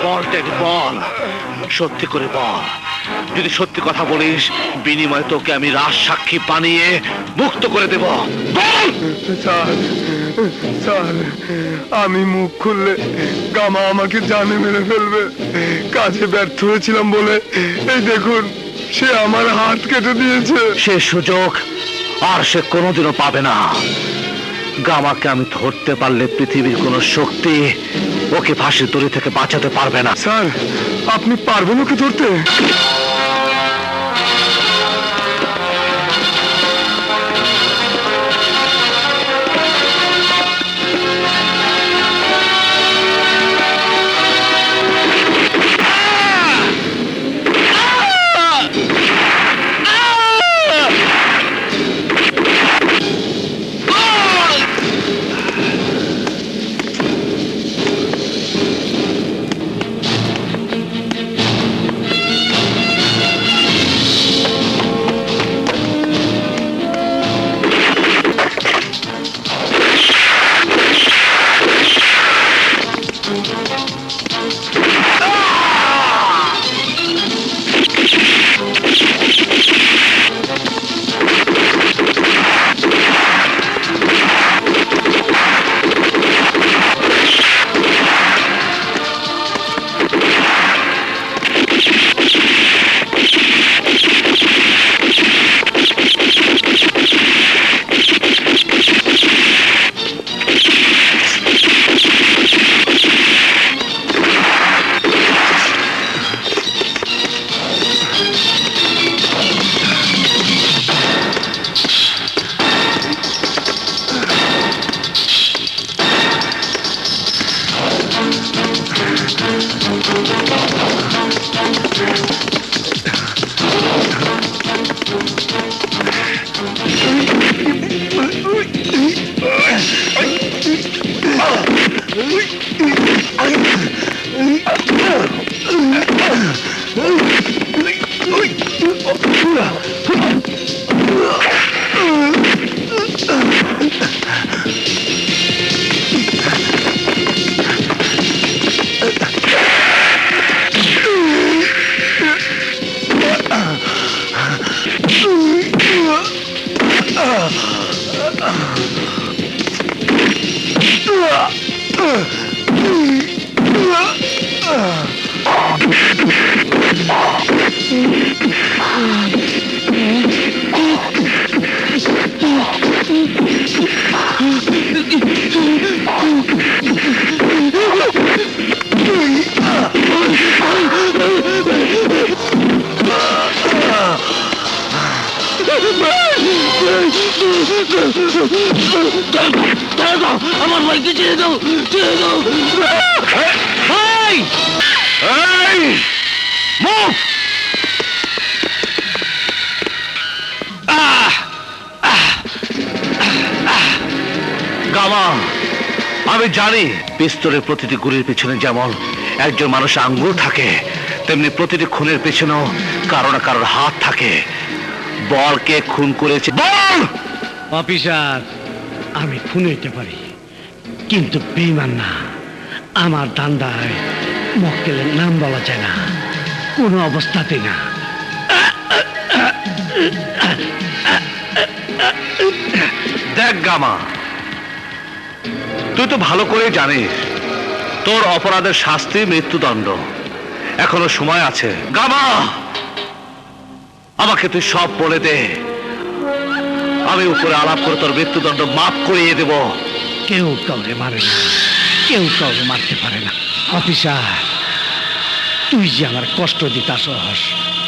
বল টেডি, বল, সত্যি করে বল। যদি সত্যি কথা বলিস, বিনিময়ে তোকে আমি রাজ সাক্ষী বানিয়ে মুক্ত করে দেব। বল। স্যার, স্যার, আমি মুখ খুললে গামা আমাকে জানে মেরে ফেলবে। কাজে ব্যর্থ হয়েছিলাম বলে এই দেখুন, সে আমার হাত কেটে দিয়েছে। সে সুযোগ আর সে কোনোদিনও পাবে না। গামাকে আমি ধরতে পারলে পৃথিবীর কোন শক্তি ওকে ফাঁসির দড়ি থেকে বাঁচাতে পারবে না। স্যার, আপনি পারবেন ওকে ধরতে? আমার ভাইকে ছেড়ে দাও, ছেড়ে দাও। ভাই! এই! Move! গামা, আমি জানি পিস্তলের প্রতিটি গুলির পিছনে যেমন একজন মানুষ আঙ্গুল থাকে, তেমনি প্রতিটি খুনের পেছনেও কারো না কারোর হাত থাকে। বল কে খুন করেছে, বল! অফিসার, আমি খুন হইতে পারি, কিন্তু বেঈমান না। আমার দান্দায় মক্কেলের নাম বলা যায় না, কোনো অবস্থাতেই না। দেখ গামা, তুই তো ভালো করে জানিস তোর অপরাধের শাস্তি মৃত্যুদণ্ড। এখনো সময় আছে। গামা, আমাকে তুই সব বলে দে, আমি উপরে আলাপ করে তোর মৃত্যুদণ্ড মাফ করিয়ে দেব। কেউ কাউরে মারে না, কেউ কাউরে মারতে পারে না। অফিসার, তুই যে আমার কষ্ট দিতাসস,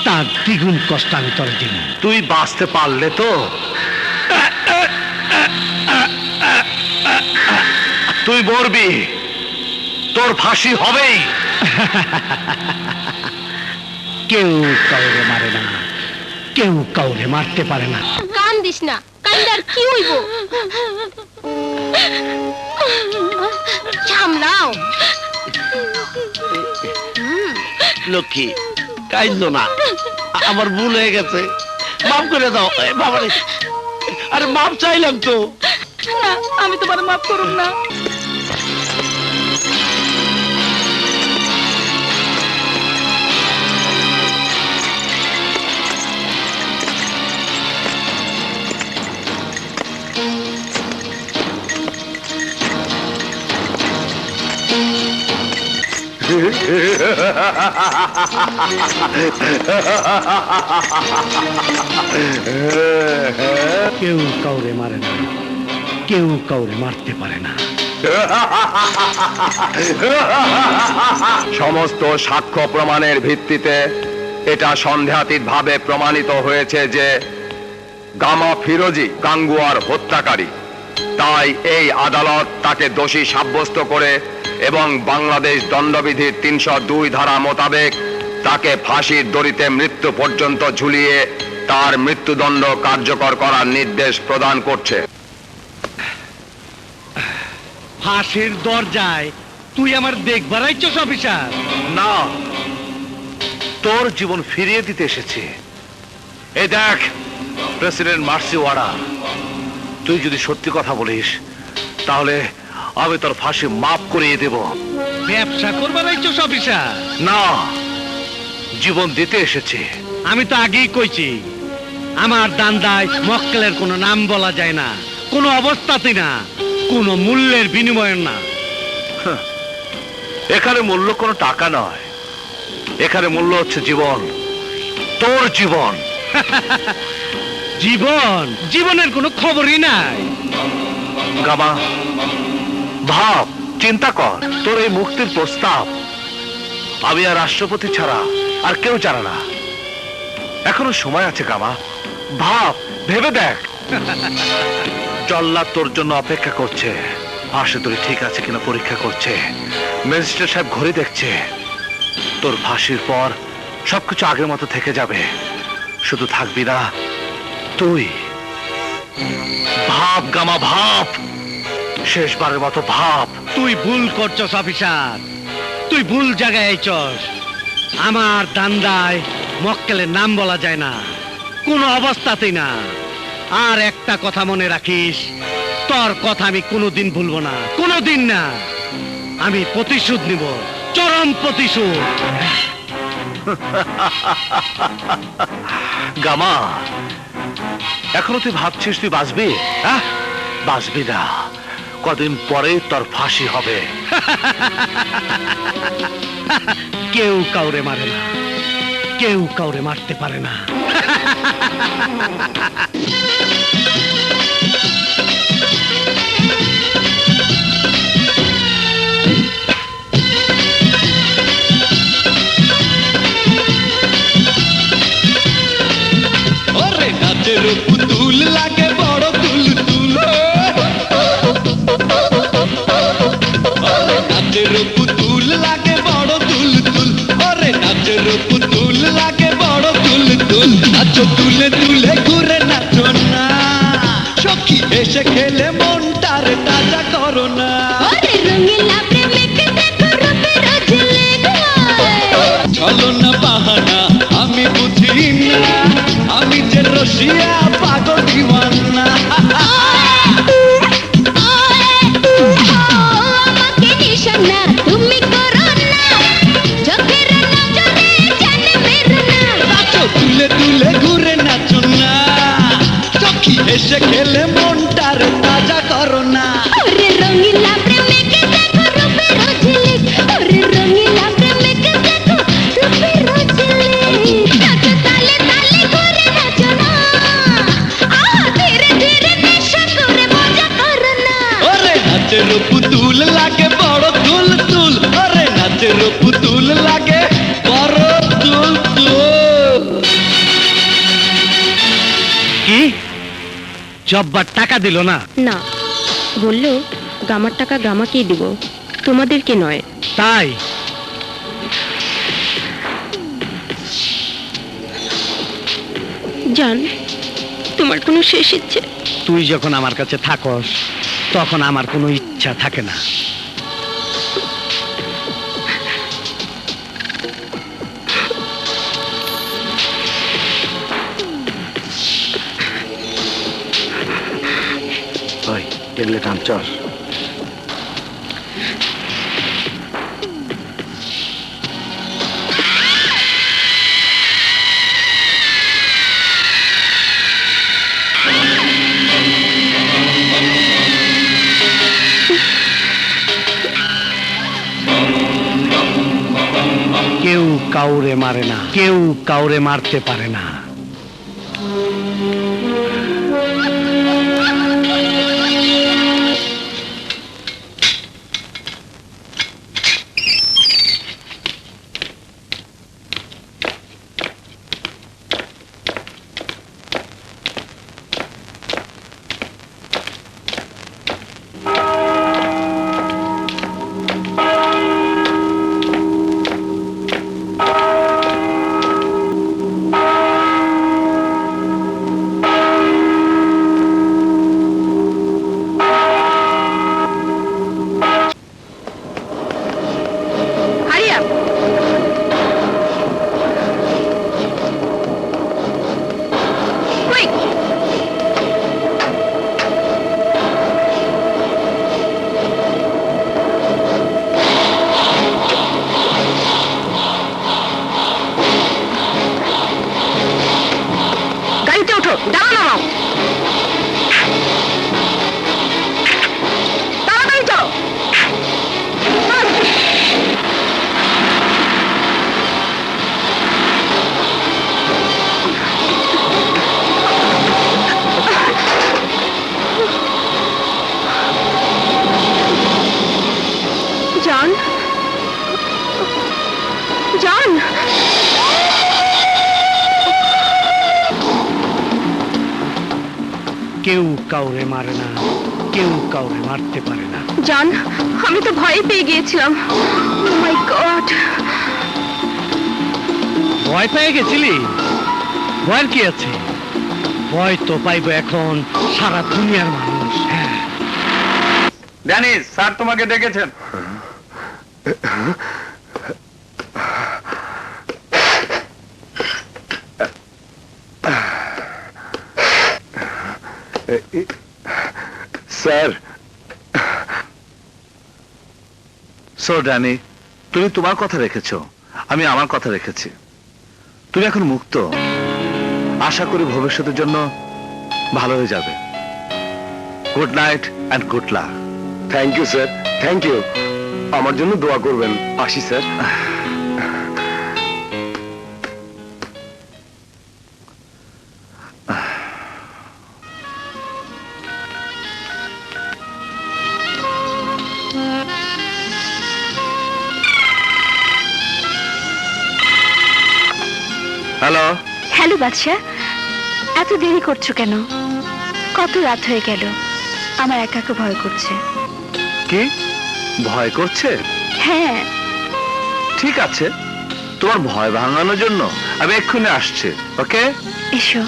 তার দ্বিগুণ কষ্ট আমি তোর দিব। তুই বাঁচতে পারলে তো তুই মরবি, তোর ফাঁসি হবেই। কেউ কাউরে মারে না, কেউ কাউরে মারতে পারে না। কান দিস না, কান্দার কি হইব? সামলাও। লক্ষ্মী, কাইন্দ না, আমার ভুল হয়ে গেছে, মাফ করে দাও। বাবা রে, আরে মাফ চাইলাম তো। না, আমি তোমার মাফ করুম না। কেউ কাউরে মারে না, কেউ কাউরে মারতে পারে না। সমস্ত সাক্ষ্য প্রমাণের ভিত্তিতে এটা সন্দেহাতীতভাবে প্রমাণিত হয়েছে যে গামা ফিরোজি গাঙ্গুয়ার হত্যাকারী। তাই এই আদালত তাকে দোষী সাব্যস্ত করে এবং বাংলাদেশ দণ্ডবিধির ৩০২ ধারা মোতাবেক তাকে ফাঁসির দড়িতে মৃত্যু পর্যন্ত ঝুলিয়ে তার মৃত্যুদণ্ড কার্যকর করার নির্দেশ প্রদান করছে। ফাঁসির দরজায় তুই আমার দেখবার আইছস অফিসার? না, তোর জীবন ফিরিয়ে দিতে এসেছি। এই দেখ প্রেসিডেন্ট মার্সি ওয়ারা, তুই যদি সত্যি কথা বলিস তাহলে আমি তোর ফাঁসি মাফ করিয়ে দেব। ব্যবসা করবার আইছস অফিসার? না, জীবন দিতে এসেছি। আমি তো আগেই কইছি, আমার দান্দায় মক্কেলের কোনো নাম বলা যায় না, কোনো অবস্থাতেই না, কোনো মূল্যের বিনিময় না। এখানে মূল্য কোনো টাকা নয়, এখানে মূল্য হচ্ছে জীবন, তোর জীবন। জীবন, জীবনের কোনো খবরই নাই। গামা, ভাব, চিন্তা কর, তোর এই মুক্তির প্রস্তাব আমি আর রাষ্ট্রপতি ছাড়া আর কেউ জানে না। এখনো সময় আছে গামা, ভাব, ভেবে দেখ। জল্লাদ তোর জন্য অপেক্ষা করছে, ফাঁসি দড়ি ঠিক আছে কিনা পরীক্ষা করছে, ম্যাজিস্ট্রেট সাহেব ঘড়ি দেখছে। তোর ফাঁসির পর সবকিছু আগের মতো থেকে যাবে, শুধু থাকবি না তুই। ভাব গামা, ভাব, শেষবারের মতো ভাব। তুই ভুল করছস অফিসার, তুই ভুল জায়গায় আইছস। আমার দান্দায় মক্কেলের নাম বলা যায় না, কোনো অবস্থাতেই না। আর একটা কথা মনে রাখিস, তোর কথা আমি কোনোদিন ভুলবো না, কোনোদিন না। আমি প্রতিশোধ নিব, চরম প্রতিশোধ। গামা, এখনো তুই ভাবছিস তুই বাঁচবি? হ্যাঁ, বাঁচবি না, কদিন পরে তোর ফাঁসি হবে। কেউ কাউরে মারে না, কেউ কাউরে মারতে পারে না। ওরে নাচের পুতুল লাগে বড় তুল দুল নাচো তুলে তুলে ঘুরে নাচো না সখী এসে খেলে মনটারে তাজা করো না ওরে রঙিলা প্রেমিক দেখো রূপের ঝিলিক চলো না বাহানা আমি বুঝি না আমি যে রসিয়া পাগল দিওয়ানা আমাকে নিশানা তুমি করো না চোখের নজরে জানে মেরো না নাচো তুলে তুলে ঘুরে নাচো না সখী এসে খেলে মনটারে তাজা করো না ওরে রঙিলা প্রেমিক দেখো রূপের ঝিলিক ওরে রঙিলা প্রেমিক দেখো রূপের ঝিলিক নাচো তালে তালে ঘুরে নাচো না ধীরে ধীরে নেশা করে মজা করো না ওরে নাচের পুতুল লাগে বড় তুল তুল ওরে নাচের পুতুল লাগে বড় তুল তুল কি জব্বার টাকা দিল না? না, বললো গামার টাকা গামাকেই দিব, তোমাদেরকে নয়। তাই জান, তোমার কোনো শেষ ইচ্ছে? তুই যখন আমার কাছে থাকস তখন আমার কোনো ইচ্ছা থাকে না। ওই এগুলো কাম চল। কেউ কাউরে মারে না, কেউ কাউরে মারতে পারে না। কেউ কাউরে মারে না, কেউ কাউরে মারতে পারে না। জান, আমি তো ভয় পেয়ে গিয়েছিলাম। Oh my God! ভয় পেয়ে গেছিলি? ভয়ের কি আছে? ভয় তো পাইব এখন সারা দুনিয়ার মানুষ। হ্যাঁ, ড্যানিস স্যার তোমাকে ডেকেছেন। স্যার, সো ড্যানি, তুমি তোমার কথা রেখেছো, আমি আমার কথা রেখেছি। তুমি এখন মুক্ত। আশা করি ভবিষ্যতের জন্য ভালো হয়ে যাবে। Good night and good luck. Thank you sir, thank you. আমার জন্য দোয়া করবেন। আসি স্যার। হ্যালো। হ্যালো বাদশা, এত দেরি করছো কেন? কত রাত হয়ে গেল, আমার একা একা ভয় করছে। কি ভয় করছে? হ্যাঁ। ঠিক আছে, তোমার ভয় ভাঙানোর জন্য আমি এক্ষুনি আসছি, ওকে? এসো,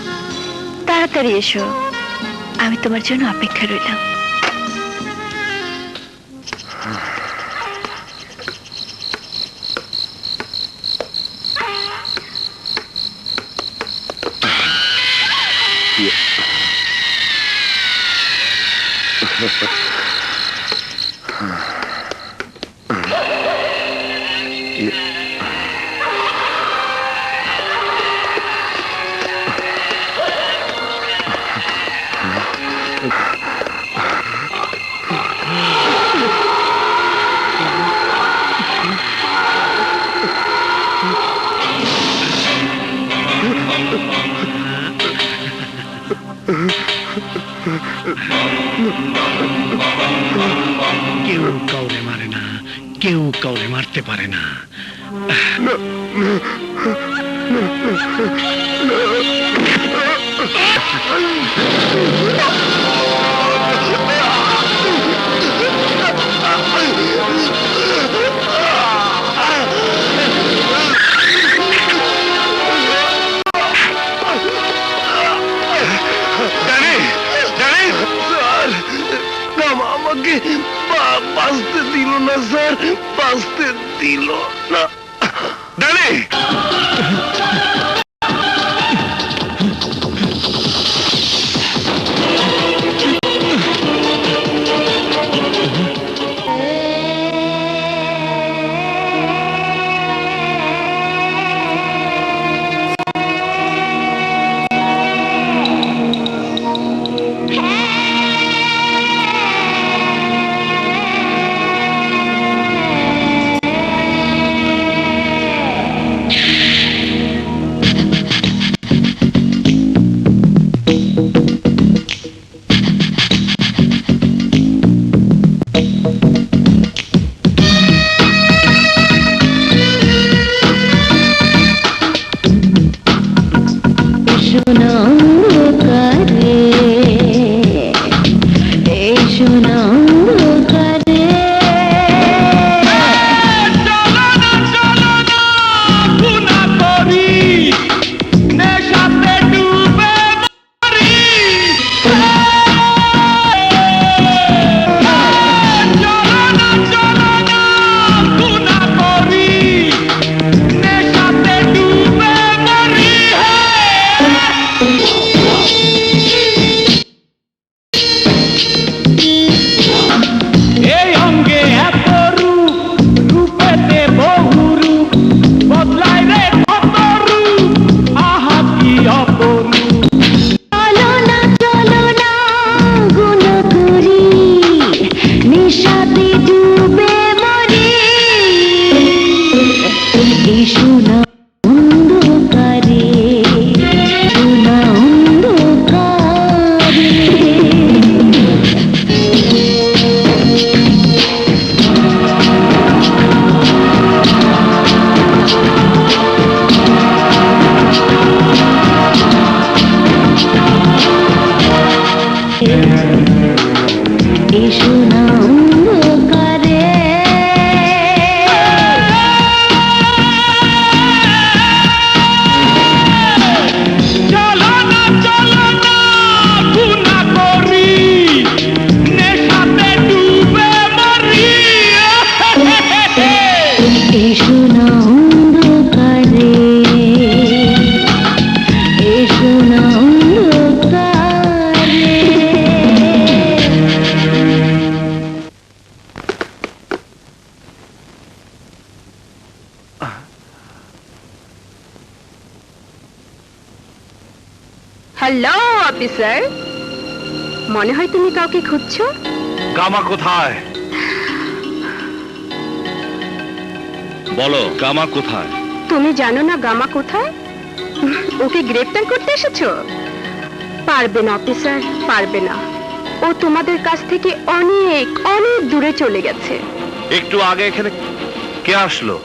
তাড়াতাড়ি এসো, আমি তোমার জন্য অপেক্ষা রইলাম। কেউ কাউরে মারে না, কেউ কাউরে মারতে পারে না। আমাকে বাঁচতে দিল না স্যার, বাঁচতে দিল না। ড্যানি! হ্যালো অফিসার, মনে হয় তুমি কাউকে খুঁজছো। গামা কোথায়? বলো, গামা কোথায়? তুমি জানো না গামা কোথায়? ওকে গ্রেফতার করতে এসেছো? পারবে না অফিসার, পারবে না। ও তোমাদের কাছ থেকে অনেক অনেক দূরে চলে গেছে। একটু আগে এখানে কে আসলো?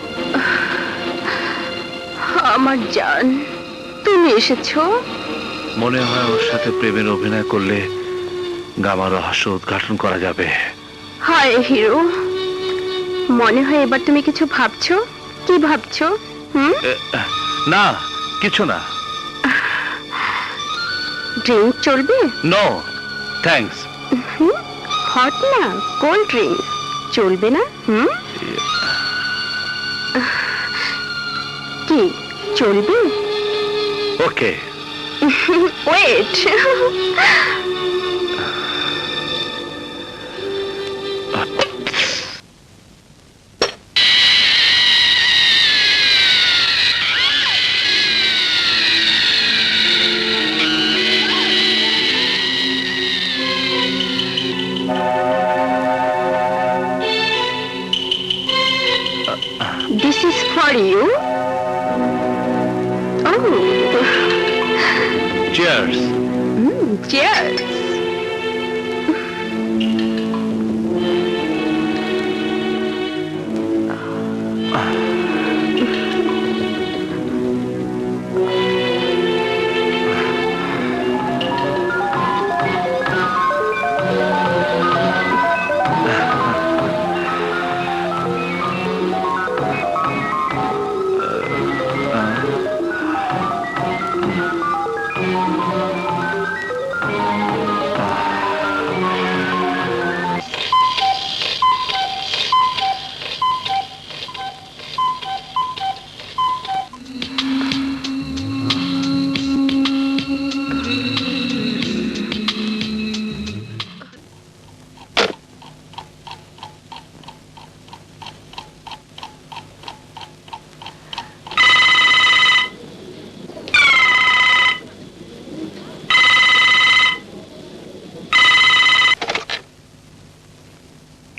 আমার জান, তুমি এসেছো। মনে হয় ওর সাথে প্রেমের অভিনয় করলে গামার রহস্য উদ্ঘাটন করা যাবে। হায় হিরো, মনে হয় এবার তুমি কিছু ভাবছো। কি ভাবছো? না, কিছু না। ড্রিঙ্ক চলবে? No thanks. হট না, কোল্ড ড্রিঙ্ক চলবে না? কি চলবে? Okay. Wait. This is for you. Oh. Cheers. Cheers.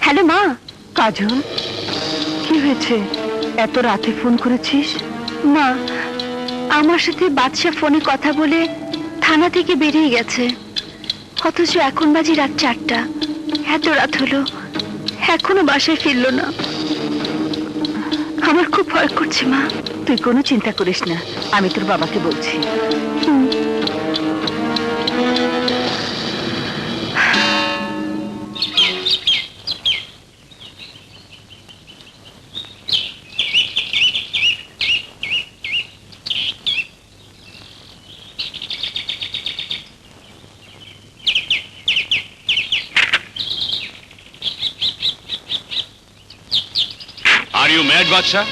Hello মা। কাজল, কি হয়েছে? এত রাতে ফোন করেছিস? মা, আমার সাথে বাদশা ফোনে কথা বলে থানা থেকে বেরিয়ে গেছে, অথচ এখন বাজে রাত 4টা। এত রাত হলো, এখনো বাসায় ফিরলো না। আমার খুব ভয় করছে মা। তুই কোনো চিন্তা করিস না, আমি তোর বাবাকে বলছি। আর ইউ ম্যাড বাদশা?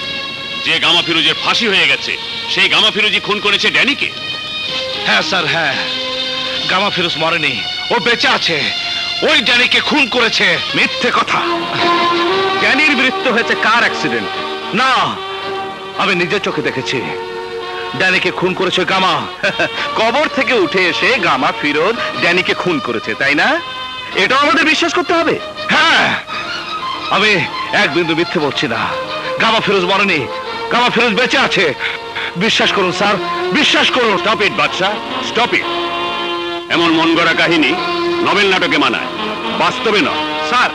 যে গামা ফিরোজের ফাঁসি হয়ে গেছে, সেই গামা ফিরোজি খুন করেছে ড্যানিকে। হ্যাঁ স্যার, হ্যাঁ। গামা ফিরোজ মরেনি, ও বেঁচে আছে। ওই ড্যানিকে খুন করেছে। মিথ্যে কথা। ড্যানির মৃত্যু হয়েছে কার অ্যাক্সিডেন্ট? না, আমি নিজের চোখে দেখেছি। ড্যানিকে খুন করেছে গামা। কবর থেকে উঠে এসে গামা ফিরোজ ড্যানিকে খুন করেছে, তাই না? এটাও আমাদের বিশ্বাস করতে হবে। হ্যাঁ, আমি এক বিন্দু মিথ্যে বলছি না। গামা ফিরোজ মরেনি, গামা ফিরোজ বেঁচে আছে। বিশ্বাস করুন স্যার, বিশ্বাস করুন। Stop it Badsha, stop it. এমন মন গড়া কাহিনী নভেল নাটকে মানায়, বাস্তবে নয়। স্যার,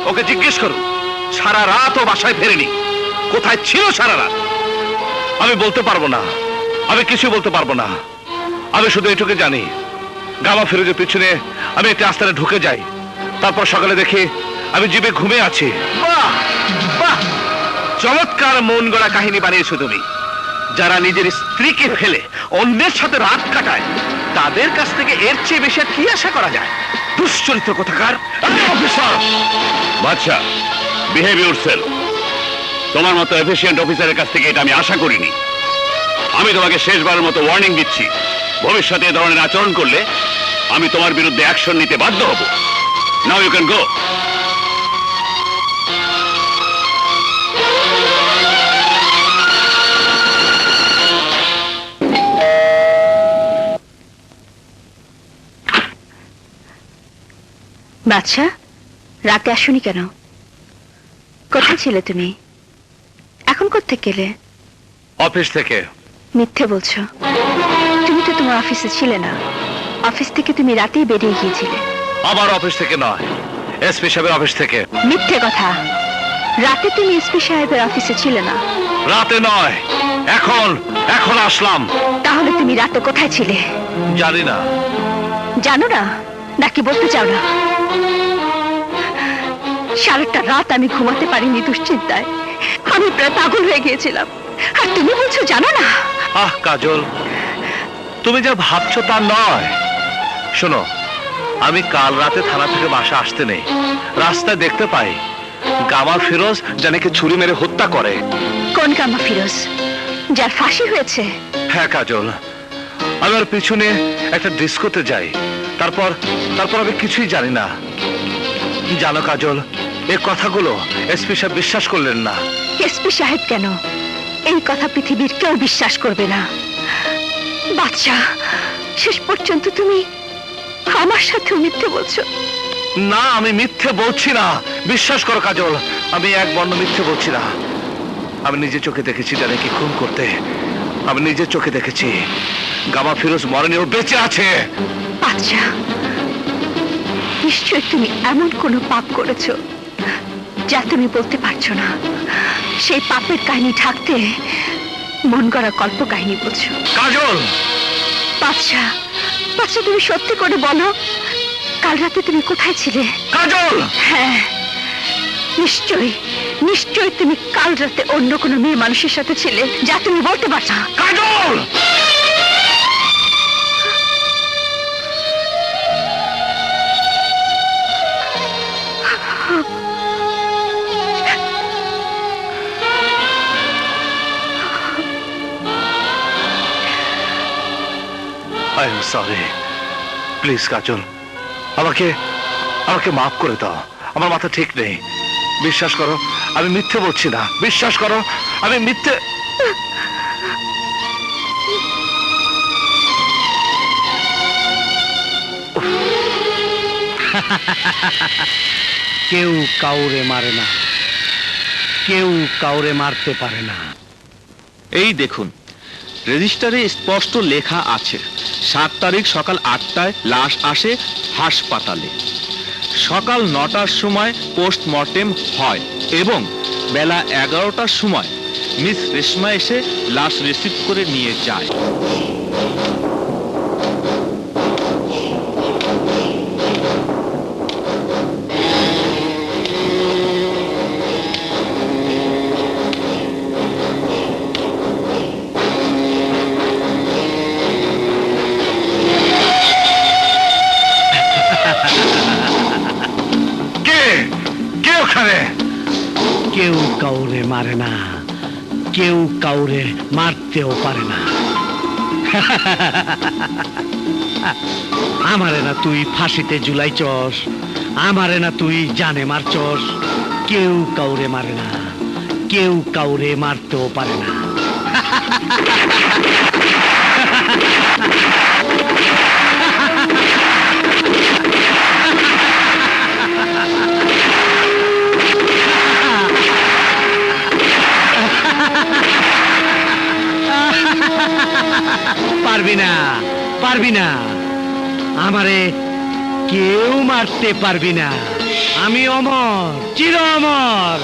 ওকে জিজ্ঞেস করুন। সারা রাত ও বাসায় ফেরেনি। কোথায় ছিল সারা রাত? আমি বলতে পারবো না, আমি কিছু বলতে পারবো না। আমি শুধু এটুকু জানি, গামা ফিরোজের পিছনে আমি একটি আস্তানে ঢুকে যাই, তারপর সকালে দেখি আমি জিভে ঘুমিয়ে আছি। বাহ বাহ, চমৎকার মন গড়া কাহিনী বানিয়েছো তুমি। যারা নিজের স্ত্রীকে ফেলে অন্যের সাথে রাত কাটায়, তাদের কাছ থেকে এর চেয়ে বেশি আর কি আশা করা যায়? দুশ্চরিত্র কোথাকার। অফিসার বাদশা, বিহেভ ইউরসেলফ। তোমার মতো এফিশিয়েন্ট অফিসারের কাছ থেকে এটা আমি আশা করিনি। আমি তোমাকে শেষবারের মতো ওয়ার্নিং দিচ্ছি, ভবিষ্যতে এ ধরনের আচরণ করলে আমি তোমার বিরুদ্ধে অ্যাকশন নিতে বাধ্য হব। Now you can go. বাদশা, রাতে আসুনি কেন? কোথায় ছিলে তুমি? এখন কোত্থেকে গেলে? অফিস থেকে। মিথ্যে বলছো। তুমি তো তোমার অফিসে ছিলে না। অফিস থেকে তুমি রাতেই বেরিয়ে গিয়েছিলে। আমার অফিস থেকে নয়, এসপি সাহেবের অফিস থেকে। মিথ্যে কথা। রাতে তুমি এসপি সাহেবের অফিসে ছিলে না। রাতে নয়, এখন এখন আসলাম। তাহলে তুমি রাতে কোথায় ছিলে? জানি না। জানো না নাকি বলতে চাও না? সারাটা রাত আমি ঘুমাতে পারিনি দুশ্চিন্তায়। আমি প্রায় পাগল হয়ে গিয়েছিলাম। আর তুমি বলছো জানো না? আহ কাজল, তুমি যা ভাবছো তা নয়। শোনো, আমি কাল রাতে থানা থেকে বাসা আসতে নেই, রাস্তায় দেখতে পাই গামা ফিরোজ জানিকে ছুরি মেরে হত্যা করে। কোন গামা ফিরোজ, যার ফাঁসি হয়েছে? হ্যাঁ কাজল, আমি ওর পিছনে একটা ডিস্কোতে যাই, তারপর আমি কিছুই জানি না। জানো কাজল, এই কথাগুলো এসপি সাহেব বিশ্বাস করলেন না। এসপি সাহেব কেন? এই কথা পৃথিবীর কেউ বিশ্বাস করবে না। বাচ্চা, শেষ পর্যন্ত তুমি আমার সাথে মিথ্যে বলছো। না, আমি মিথ্যে বলছি না, বিশ্বাস করো কাজল, আমি এক বর্ণ মিথ্যে বলছি না। আমি নিজের চোখে দেখেছি জানিকে খুন করতে, আমি নিজের চোখে দেখেছি গামা ফিরোজ মরেনি, ও বেঁচে আছে। আচ্ছা, নিশ্চয় তুমি এমন কোনো পাপ করেছো যা তুমি বলতে পারছো না। সেই পাপের কাহিনী ঢাকতে মন গড়া কল্প কাহিনী বলছো। কাজল! বাচ্চা, বাচ্চা, তুমি সত্যি করে বলো, কাল রাতে তুমি কোথায় ছিলে? কাজল! হ্যাঁ, নিশ্চয়ই নিশ্চয়ই তুমি কাল রাতে অন্য কোনো মেয়ে মানুষের সাথে ছিলে যা তুমি বলতে পারছো। কাজল! I am sorry. প্লিজ কাজল, আমাকে মাফ করে দাও, আমার মাথা ঠিক নেই। বিশ্বাস করো, আমি মিথ্যে বলছি না, বিশ্বাস করো, আমি মিথ্যে। কেউ কাউরে মারে না, কেউ কাউরে মারতে পারে না। এই দেখুন, রেজিস্টারে স্পষ্ট লেখা আছে 7 তারিখ সকাল 8টায় লাশ আসে হাসপাতালে, সকাল 9টার সময় পোস্টমর্টেম হয় এবং বেলা 11টার সময় মিস রেশমা এসে লাশ রিসিভ করে নিয়ে যায়। কেউ কাউরে মারে না, কেউ কাউরে মারতেও পারে না। আমারে না তুই ফাঁসিতে ঝুলাইছস, আমারে না তুই জানে মারছস। কেউ কাউরে মারে না, কেউ কাউরে মারতেও পারে না। পারবি না, পারবি না, আমারে কেউ মারতে পারবি না। আমি অমর, চির অমর।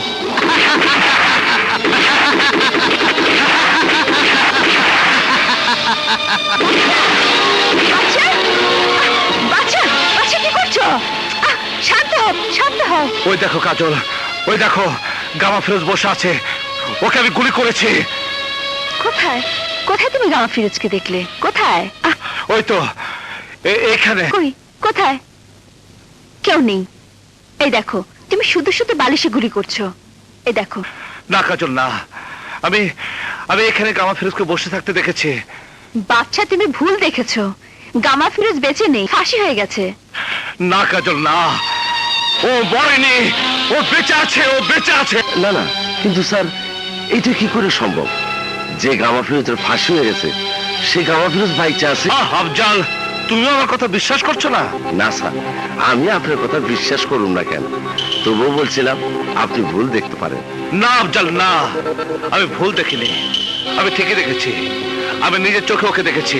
বাচ্চা, বাচ্চা, বাচ্চা, কি করছো? শান্ত হও, শান্ত হও। ওই দেখো কাজল, ওই দেখো গামা ফিরোজ বসে আছে, ওকে আমি গুলি করেছি। কোথায় কোথায় তুমি গামা ফিরোজকে দেখলে? কোথায়? ওই তো এখানে। কই, কোথায়? কেউ নেই। এই দেখো, তুমি শুধু শুধু বালিশে গুলি করছো। এই দেখো। না কাজল, না, আমি এখানে গামা ফিরোজকে বসে থাকতে দেখেছি। বাচ্চা, তুমি ভুল দেখেছো, গামা ফিরোজ বেঁচে নেই, ফাঁসি হয়ে গেছে। না কাজল, না, ও মরেনি, ও বেঁচে আছে, ও বেঁচে আছে। না না, কিন্তু স্যার এটা কি করে সম্ভব? যে গামা ফিরোজের ফাঁসি হয়ে গেছে, সে গামা ফিরোজ বাইচে আছে। আফজাল, তুমি আমার কথা বিশ্বাস করছো না? না স্যার, আমি আপনার কথা বিশ্বাস করুন না কেন, তবুও বলছিলাম আপনি ভুল দেখতে পারেন। না আফজাল, না, আমি ভুল দেখিনি, আমি ঠিকই দেখেছি, আমি নিজের চোখে ওকে দেখেছি।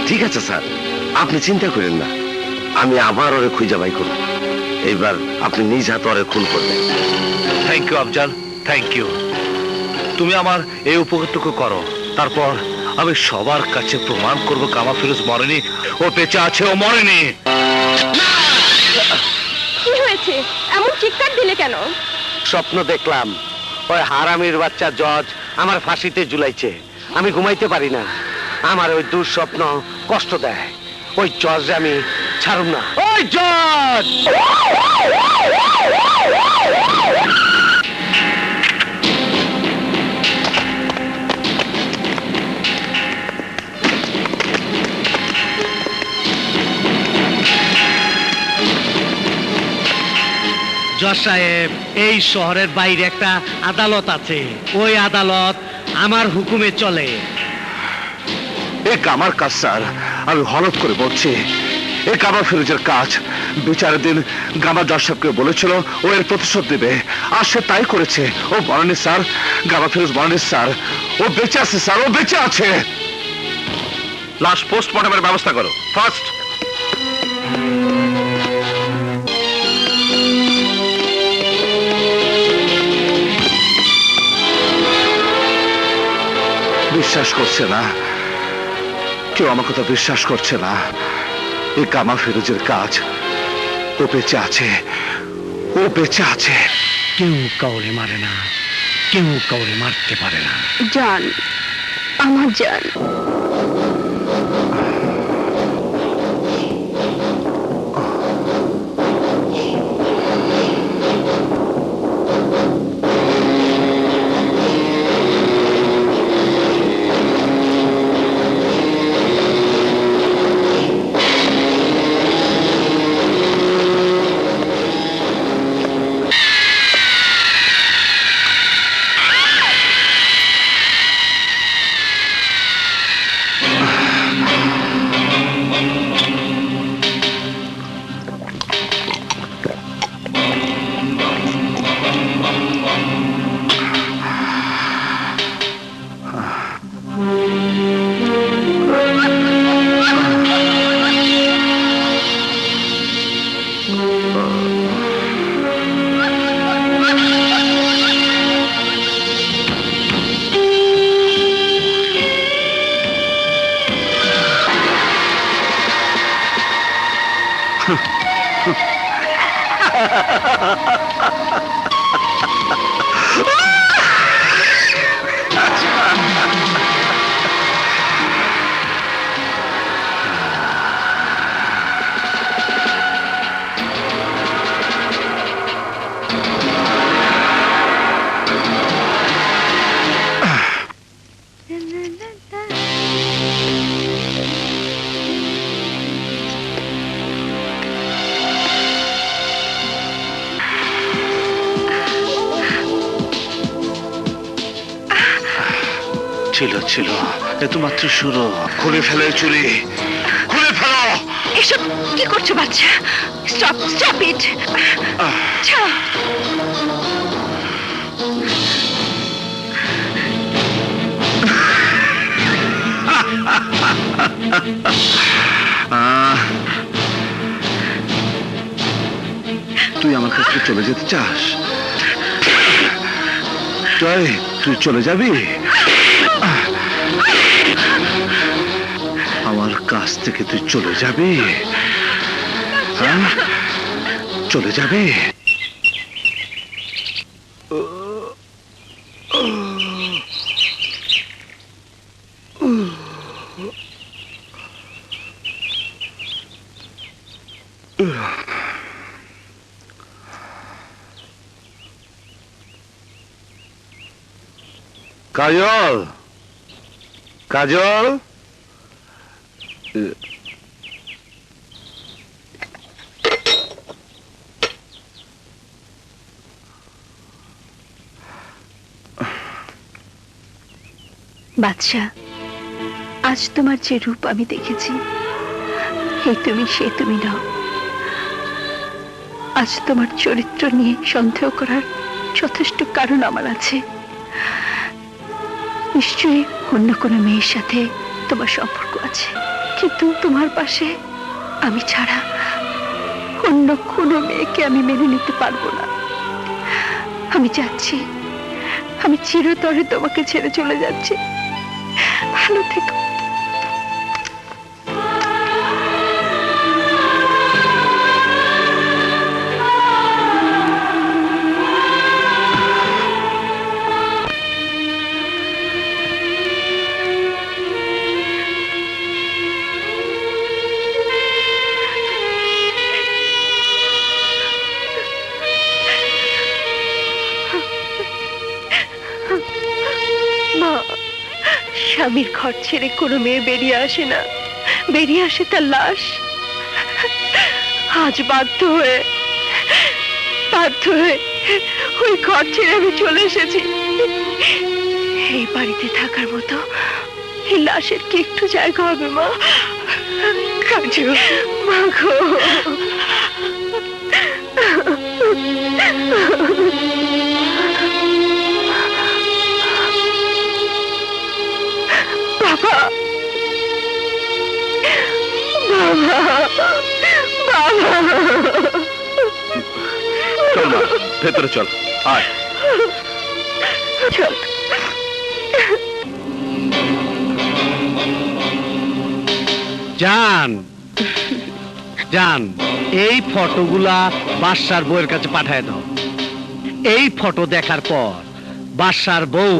ঠিক আছে স্যার, আপনি চিন্তা করেন না, আমি আবার ওরে খুঁজে বাই করব। এইবার আপনি নিজ হাতে ওরে খুন করবেন। Thank you Afzal, thank you. তুমি আমার এই উপকারটুকু করো, তারপর আমি সবার কাছে প্রমাণ করব গামা ফিরোজ মরেনি, ও বেঁচে আছে, ও মরেনি। কি হয়েছে? এমন চিৎকার দিলে কেন? স্বপ্ন দেখলাম ওই হারামির বাচ্চা জজ আমার ফাঁসিতে ঝুলাইছে, আমি ঘুমাইতে পারি না। আমার ওই দুঃস্বপ্ন কষ্ট দেয়। ওই জজ আমি ছাড়ুম না। ওই জজ! জজ সাহেব, এই শহরের বাইরে একটা আদালত আছে। ওই আদালত আমার হুকুমে চলে। এ কামার কাজ স্যার, আমি হলফ করে বলছি এ কামার ফিরোজের কাজ। বিচারের দিন গামা জজ সাহেবকে বলেছিল ও এর প্রতিশোধ দেবে, আর সে তাই করেছে। ও বলেনি স্যার, গামা ফিরোজ বলেনি স্যার, ও বেঁচে আছে স্যার, ও বেঁচে আছে। লাশ পোস্টমর্টমের ব্যবস্থা করো ফার্স্ট। বিশ্বাস করছে না কেউ, আমার কথা বিশ্বাস করছে না। এই কামা ফিরোজের কাজ। ও বেঁচে আছে, ও বেঁচে আছে। কেউ কাউরে মারে না, কেউ কাউরে মারতে পারে না। জান, আমার জান। ছিল ছিল, এ তো মাত্র শুরু। খুলে ফেলে চুরি, খুলে ফেলো। এসব কি করছো বাচ্চা? Stop, stop it. ছাড়ো। তুই আমার কাছ থেকে চলে যেতে চাস? তুই চলে যাবি আমার কাছ থেকে? তুই চলে যাবি? হ্যাঁ, চলে যাবি? কাজল, কাজল, বাদশা, আজ তোমার যে রূপ আমি দেখেছি, এই তুমি সে তুমি নও। আজ তোমার চরিত্র নিয়ে সন্দেহ করার যথেষ্ট কারণ আমার আছে। নিশ্চয়ই অন্য কোনো মেয়ের সাথে তোমার সম্পর্ক আছে, কিন্তু তোমার পাশে আমি ছাড়া অন্য কোনো মেয়েকে আমি মেনে নিতে পারবো না। আমি যাচ্ছি, আমি চিরতরে তোমাকে ছেড়ে চলে যাচ্ছি। ভালো থেকো। স্বামীর ঘর ছেড়ে কোনো মেয়ে বেরিয়ে আসে না, বেরিয়ে আসে তার লাশ। আজ বাধ্য হয়ে ওই ঘর ছেড়ে আমি চলে এসেছি। এই বাড়িতে থাকার মতো এই লাশের কি একটু জায়গা হবে মা? কাজু মা গো, বাবা, বাবা, বাবা, চল মা, ভেতরে চল, আয়। চল। জান জান, এই ফটোগুলা বাদশার বউয়ের কাছে পাঠায় দাও। এই ফটো দেখার পর বাদশার বউ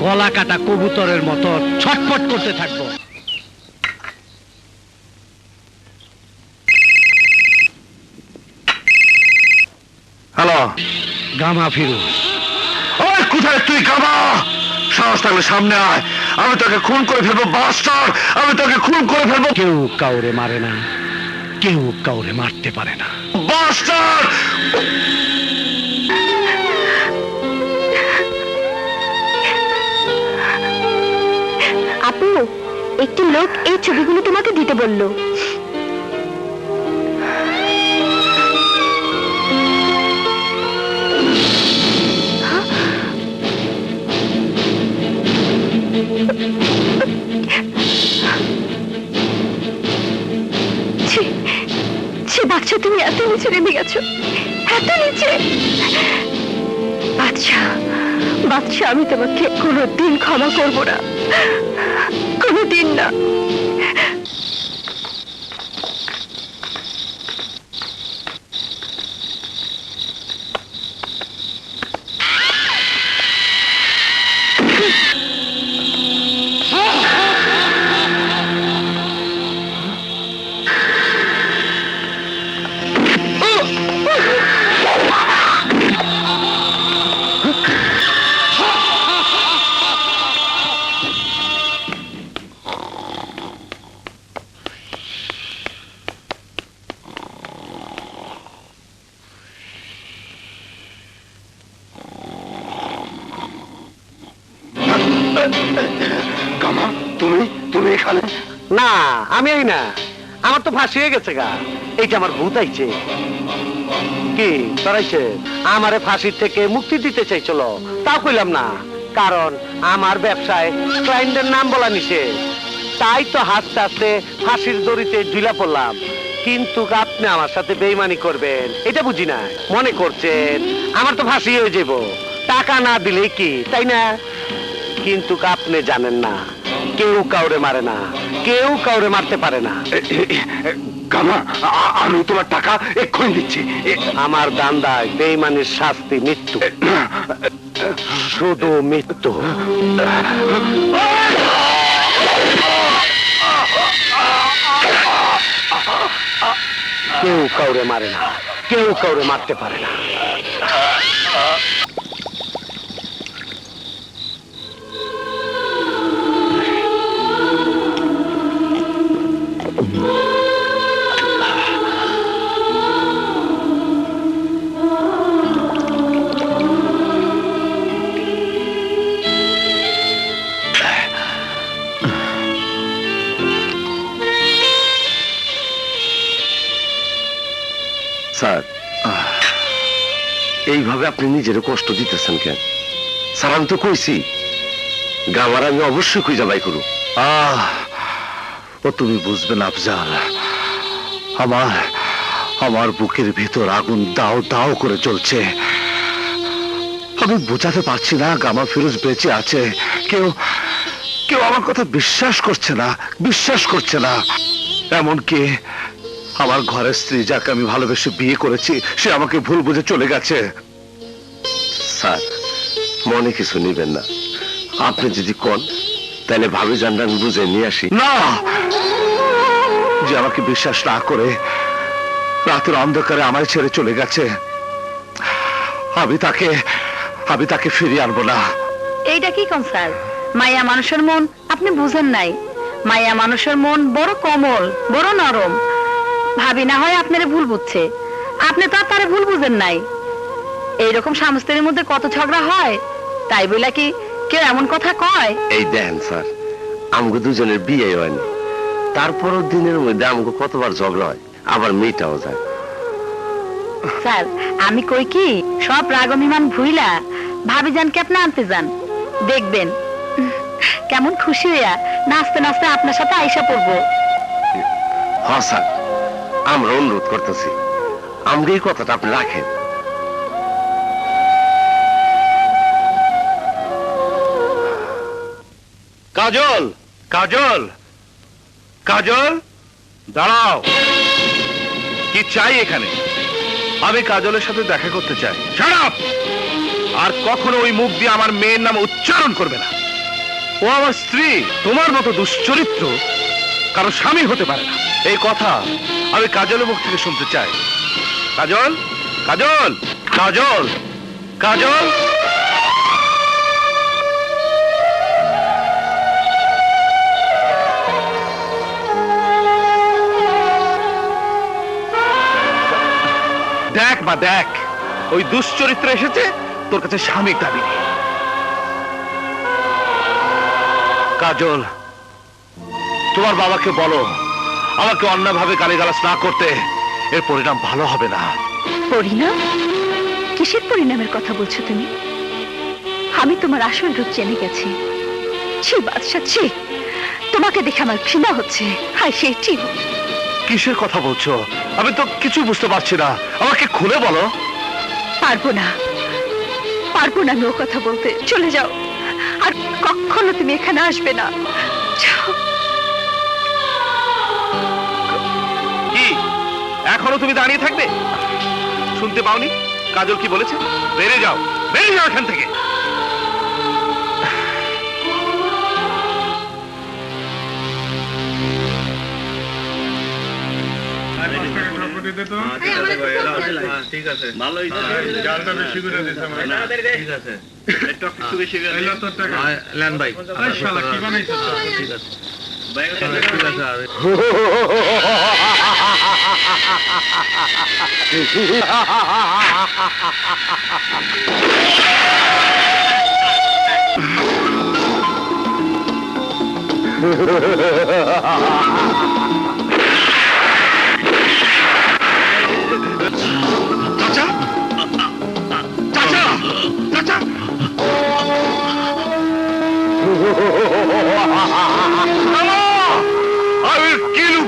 গলা কাটা কবুতরের মতো ছটফট করতে থাকবো। হ্যালো, গামা ফিরোজ। ওই কোথায় তুই গামা? সাহস থাকলে সামনে আয়, আমি তোকে খুন করে ফেলবো বাস্টার, আমি তোকে খুন করে ফেলবো কেউ কাউরে মারে না, কেউ কাউরে মারতে পারে না। বাস্টার। আপু, একটি লোক এই ছবিগুলো তোমাকে দিতে বললো। বাচ্চা, তুমি এত নিচে নেমে গেছো, এত নিচে। বাচ্চা, বাচ্চা, আমি তোমাকে কোনোদিন ক্ষমা করব না, কোনোদিন না। গামা, তুমি তুমি এখানে? না, আমি এই না, আমার তো ফাঁসি হয়ে গেছে গা। এইটা আমার ভূত আইছে। কি তরাইছে? আমারে ফাঁসির থেকে মুক্তি দিতে চাইছিল, তা কইলাম না, কারণ আমার ব্যবসায় ক্লায়েন্টের নাম বলা নিষেধ। তাই তো হাসতে হাসতে ফাঁসির দড়িতে ঝুলা পড়লাম। কিন্তু আপনি আমার সাথে বেইমানি করবেন এটা বুঝি না। মনে করছেন আমার তো ফাঁসি হয়ে যাব, টাকা না দিলে কি, তাই না? কিন্তু আপনি জানেন না, কেউ কাউরে মারে না, কেউ কাউরে মারতে পারে না। গামা, আমি তোমার টাকা এক্ষুনি দিচ্ছি। আমার দান্দায় বেইমানের শাস্তি মৃত্যু, শুধু মৃত্যু। কেউ কাউরে মারে না, কেউ কাউরে মারতে পারে না। স্যার, এইভাবে আপনি নিজের কষ্ট দিতেছেন কেন? স্যার, আমি তো কইছি গামার আমি অবশ্যই খুঁজে বাই করু। ও তুমি বুঝবে না আফজাল, আমার আমার বুকের ভিতর আগুন দাও দাও করে চলছে। আমি বোঝাতে পারছি না গামা ফিরোজ বেঁচে আছে। কেউ কেউ আমার কথা বিশ্বাস করছে না, বিশ্বাস করছে না। এমনকি আমার ঘরের স্ত্রী, যাকে আমি ভালোবেসে বিয়ে করেছি, সে আমাকে ভুল বুঝে চলে গেছে। স্যার, মনে কিছু নিবেন না, আপনি যদি কোন তাহলে ভাবি জানটা আমি বুঝে নিয়ে আসি। না, যে আমাকে বিশ্বাস না করে রাতের অন্ধকারে আমায় ছেড়ে চলে গেছে, আমি তাকে ফিরিয়ে আনবো না। এইটা কি কোন স্যার? মায়া মানুষের মন আপনি বুঝেন নাই। মায়া মানুষের মন বড় কোমল, বড় নরম। ভাবি না হয় আপনারে ভুল বুঝছে, আপনি তো আর তারে ভুল বুঝেন নাই। এইরকম স্বামী স্ত্রীর মধ্যে কত ঝগড়া হয়, তাই বলে কি কেউ এমন কথা কয়? এই দেন স্যার, আমগো দুজনের বিয়ে হয়নি, তারপরও দিনের মধ্যে আমগো কতবার ঝগড়া হয়, আবার মেয়েটাও যায়। স্যার আমি কই কি, সব রাগ অভিমান ভুইলা ভাবি জানকে আপনি আনতে যান, দেখবেন কেমন খুশি হইয়া নাচতে নাচতে আপনার সাথে আইসা পড়বো। হ্যাঁ স্যার, আমরা অনুরোধ করতেছি, আমগো এই কথাটা আপনি রাখেন। কাজল, কাজল, কাজল, দাঁড়াও। কি চাই এখানে? আমি কাজলের সাথে দেখা করতে চাই। Shut up! আর কখনো ওই মুখ দিয়ে আমার মেয়ের নাম উচ্চারণ করবে না। ও আমার স্ত্রী, তোমার মতো দুশ্চরিত্র কারো স্বামী হতে পারে না। এই কথা আমি কাজলের মুখ থেকে শুনতে চাই। কাজল, কাজল, কাজল, কাজল। দেখ বা দেখ, ওই দুশ্চরিত্র এসেছে তোর কাছে স্বামী দাবি নিয়ে। কাজল, তোমার বাবাকে বলো আমাকে অন্যভাবে গালিগালাজ না করতে, এর পরিণাম ভালো হবে না। পরিণাম? কিসের পরিণামের কথা বলছো তুমি? আমি তোমার আসল রূপ জেনে গেছি। ছি বাদশা, ছি! তোমাকে দেখে আমার ঘৃণা হচ্ছে। হায় সেই ছি! কিসের কথা বলছো? আমি তো কিছু বুঝতে পারছি না, আমাকে খুলে বলো। পারবো না, পারবো না আমি ও কথা বলতে। চলে যাও, আর কখনো তুমি এখানে আসবে না। যাও। কি এখনো তুমি দাঁড়িয়ে থাকবে? শুনতে পাওনি কাজল কি বলেছে? বেরিয়ে যাও, বেরিয়ে যাও এখান থেকে। ঠিক আছে, ভালোই জালটা বেশি করে দিতে হবে। ঠিক আছে, একটু কিছু বেশি করে দিন। লেন ভাই। শালা কি বানাইছো? ঠিক আছে, ঠিক আছে। আর চাচা, চাচা, চাচা। I will kill you.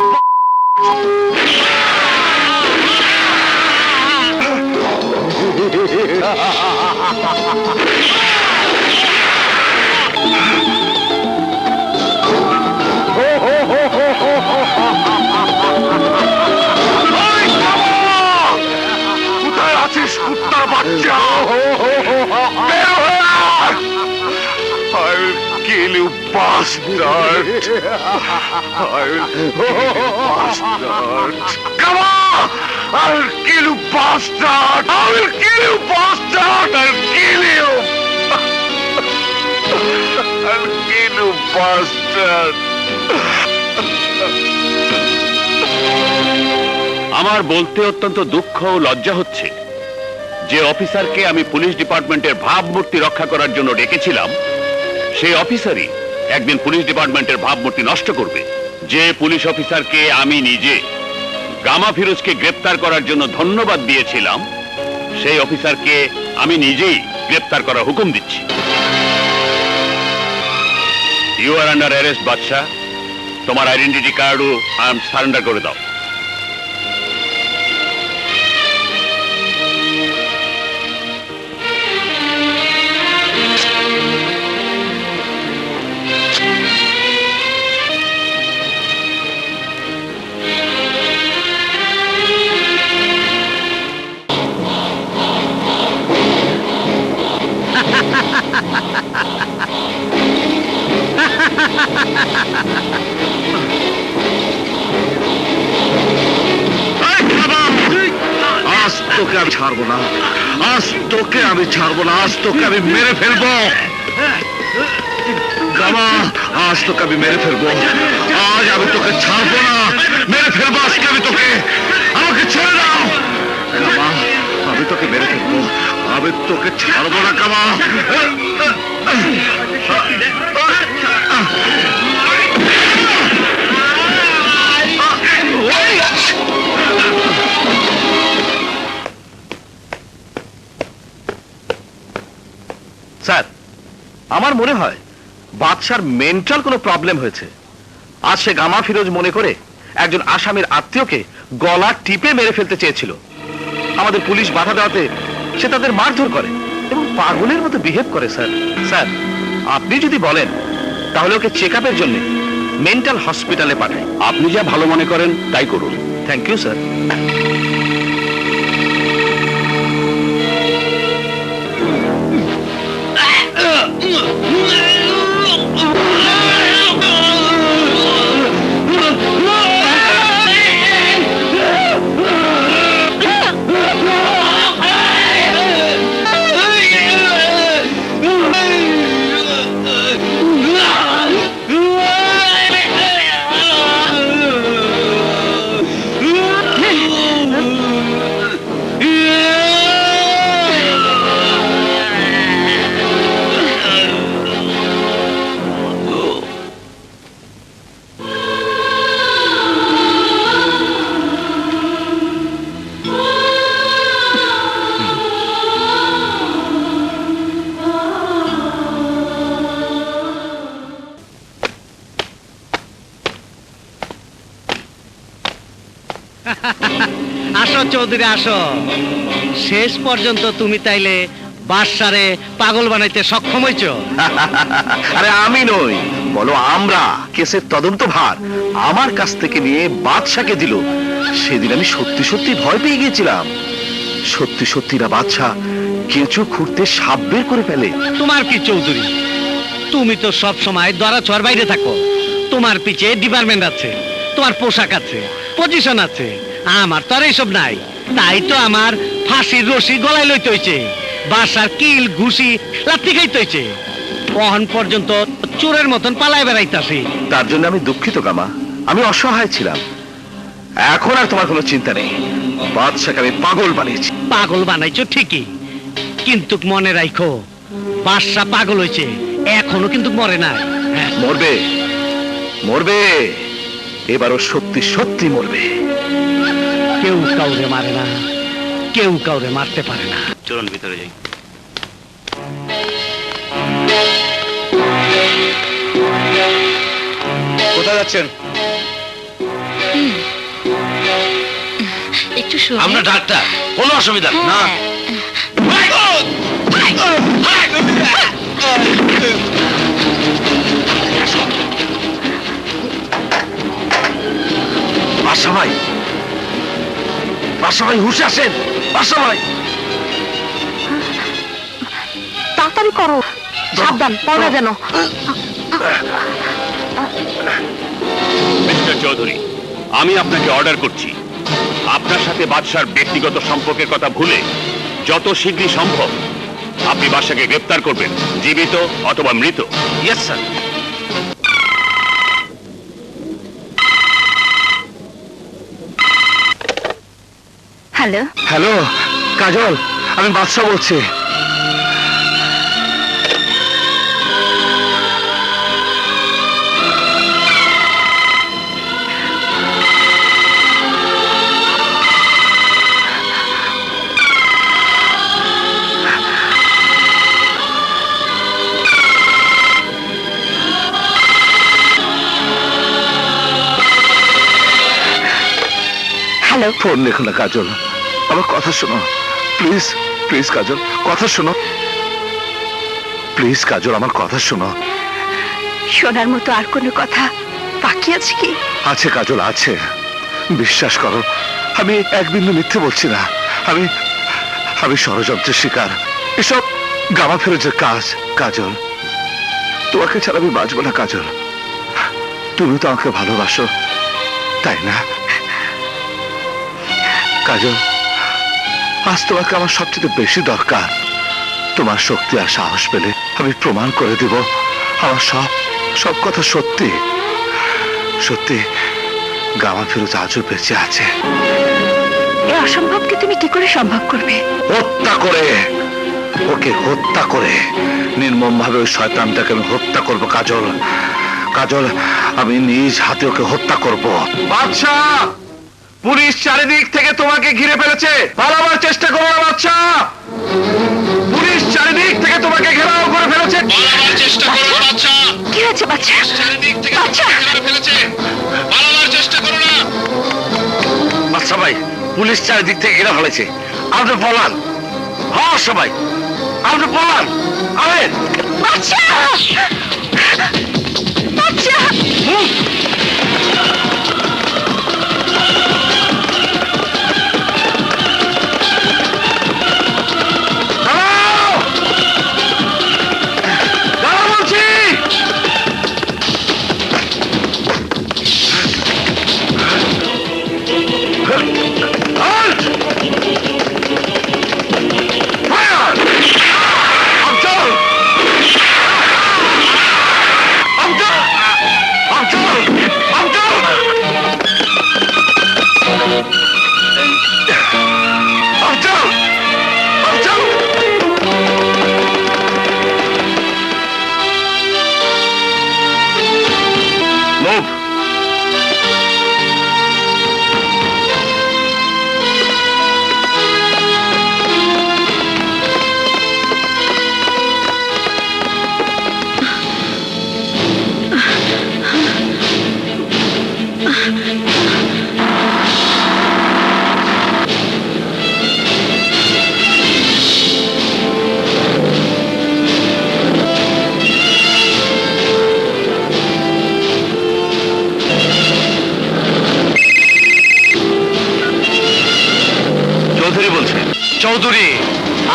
কোথায় আছিস কুত্তার বাচ্চা? বের হয়ে আয়! I will kill you, bastard! I will kill you, bastard! Come on! I will kill you, bastard! I will kill you, bastard! I'll kill you! I'll kill you, bastard! আমার বলতে অত্যন্ত দুঃখ ও লজ্জা হচ্ছে যে অফিসারকে আমি পুলিশ ডিপার্টমেন্টের ভাবমূর্তি রক্ষা করার জন্য ডেকেছিলাম, সেই অফিসারই একদিন পুলিশ ডিপার্টমেন্টের ভাবমূর্তি নষ্ট করবে। যে পুলিশ অফিসারকে আমি নিজে গামা ফিরোজকে গ্রেপ্তার করার জন্য ধন্যবাদ দিয়েছিলাম, সেই অফিসারকে আমি নিজেই গ্রেপ্তার করার হুকুম দিচ্ছি। ইউ আর আন্ডার অ্যারেস্ট বাদশাহ। তোমার আইডেন্টিটি কার্ডও সারেন্ডার করে দাও। আজ তোকে আমি ছাড়বো না, আজ তোকে আমি ছাড়বো না, আজ তোকে আমি মেরে ফেলবো। কামা, আজ তোকে আমি মেরে ফেলবো, আজ আমি তোকে ছাড়বো না, মেরে ফেলবো আজকে আমি তোকে, আমাকে ছেড়ে দাও কামা, আমি তোকে মেরে ফেলবো, আমি তোকে ছাড়বো না কামা। স্যার, আমার মনে হয় বাদশার মেন্টাল কোনো প্রবলেম হয়েছে। আজ সে গামা ফিরোজ মনে করে একজন আসামির আত্মীয়কে গলা টিপে মেরে ফেলতে চেয়েছিল। আমাদের পুলিশ বাধা দেওয়াতে সে তাদের মারধর করে এবং পাগলের মতো বিহেভ করে। স্যার, স্যার আপনি যদি বলেন তাহলে ওকে চেক আপের জন্য মেন্টাল হসপিটালে পাঠাই। আপনি যা ভালো মনে করেন তাই করুন। Thank you sir. আসো চৌধুরী আসো, শেষ পর্যন্ত তুমি তাইলে বাদশারে পাগল বানাইতে সক্ষম হইছ। আরে আমি নই, বলো আমরা। কেসের তদন্ত ভার আমার কাছ থেকে নিয়ে বাদশাকে দিল। সেদিন আমি সত্যি সত্যি ভয় পেয়ে গিয়েছিলাম। সত্যি সত্যি না বাদশা কেঁচো খুঁড়তে সাপ বের করে ফেলে। তোমার কি চৌধুরী, তুমি তো সব সময় ধরা ছোঁয়ার বাইরে থাকো। তোমার পিছে ডিপার্টমেন্ট আছে, তোমার পোশাক আছে, পজিশন আছে। আমার তো আর এইসব নাই। তাই তো আমার ফাঁসির রশি গলায় লইতে হইছে, বাসার কিল ঘুষি লাথি খাইতে হইছে। কখন পর্যন্ত চোরের মতন পালায় বেড়াইতাছি। তার জন্য আমি দুঃখিত কামা, আমি অসহায় ছিলাম। এখন আর তোমার কোনো চিন্তা নেই। বাদশাকে আমি পাগল বানিয়েছি। পাগল বানাইছো ঠিকই, কিন্তু মনে রাখো বাদশা পাগল হইছে, এখনো কিন্তু মরে নাই। হ্যাঁ, মরবে, মরবে, এবারও সত্যি সত্যি মরবে। কেউ কাউরে মারে না, কেউ কাউরে মারতে পারে না। চলুন ভিতরে যাই। কোথায় যাচ্ছেন? একটু শুনে। আমরা ডাক্তার, কোনো অসুবিধা না। বাদশা ভাই, বাদশা ভাই হুঁশে আসেন। বাদশা ভাই তাড়াতাড়ি করো, সাবধান পড়া যেন। মিস্টার চৌধুরী, আমি আপনাকে অর্ডার করছি, আপনার সাথে বাদশার ব্যক্তিগত সম্পর্কের কথা ভুলে যত শীঘ্রই সম্ভব আপনি বাদশাকে গ্রেফতার করবেন, জীবিত অথবা মৃত। Yes sir. হ্যালো, হ্যালো কাজল, আমি বাদশা বলছি। হ্যালো। ফোন রেখো না কাজল, আমার কথা শোনো প্লিজ, প্লিজ কাজল কথা শোনো, প্লিজ কাজল আমার কথা শোনো। শোনার মতো আর কোনো কথা বাকি আছে কি? আছে কাজল, আছে, বিশ্বাস করো। আমি এক বিন্দু মিথ্যে বলছি না। আমি আমি ষড়যন্ত্রের শিকার। এসব গামা ফিরোজের কাজ। কাজল, তোমাকে ছাড়া আমি বাঁচবো না কাজল। তুমি তো আমাকে ভালোবাসো, তাই না কাজল? আজ তোমাকে আমার সবচেয়ে বেশি দরকার। তোমার শক্তি আর সাহস পেলে আমি প্রমাণ করে দেব আমার সব সব কথা সত্যি সত্যি গামা ফিরোজ আজও বেঁচে আছে। এই অসম্ভবকে তুমি কি করে সম্ভব করবে? হত্যা করে, ওকে হত্যা করে নির্মম ভাবে ওই শয়তানটাকে আমি হত্যা করব। কাজল, কাজল, আমি নিজ হাতে ওকে হত্যা করব। বাদশা, পুলিশ চারিদিক থেকে তোমাকে ঘিরে ফেলেছে, পালাবার চেষ্টা করো না বাদশা। পুলিশ চারিদিক থেকে তোমাকে ঘেরাও করে ফেলেছে, পালাবার চেষ্টা করো না বাদশা। কি হয়েছে বাচ্চা? চারিদিক থেকে বাচ্চা! তোমাকে ঘিরে ফেলেছে, পালাবার চেষ্টা করো না। বাচ্চা ভাই, পুলিশ চারিদিক থেকে ঘিরে ফেলেছে, আপনি পলান। হ্যাঁ সবাই, আপনি পলান। আমেন। বাচ্চা! বাচ্চা! দাঁড়াও! দাঁড়াও বলছি! Halt! Fire! Abdul! Abdul! Abdul! Abdul! Abdul! Abdul! Move! Chowdhury বলছেন? চৌধুরী,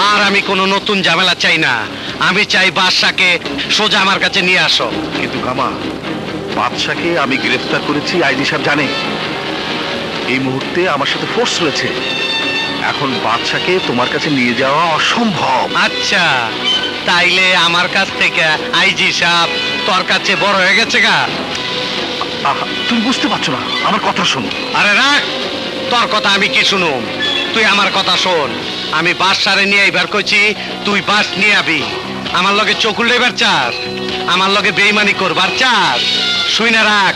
আর আমি কোনো নতুন ঝামেলা চাই না। আমি চাই বাদশাকে সোজা আমার কাছে নিয়ে আসো। কিন্তু গামা, বাদশাকে আমি গ্রেফতার করেছি, আইজি সাহেব জানে। এই মুহূর্তে আমার সাথে ফোর্স রয়েছে, এখন বাদশাকে তোমার কাছে নিয়ে যাওয়া অসম্ভব। আচ্ছা, তাইলে আমার কাছ থেকে আইজি সাহেব তোর কাছে বড় হয়ে গেছে গা? আহা, তুমি বুঝতে পারছো না, আমার কথা শোনো। আরে রাখ, তোর কথা আমি কি শুনুম? তুই আমার কথা শোন। আমি বাস সারে নিয়ে এবার কইছি, তুই বাস নিয়ে আবি। আমার লগে চকুল লেবার চাস, আমার লগে বেইমানি করবার চাস? শুই না রাখ,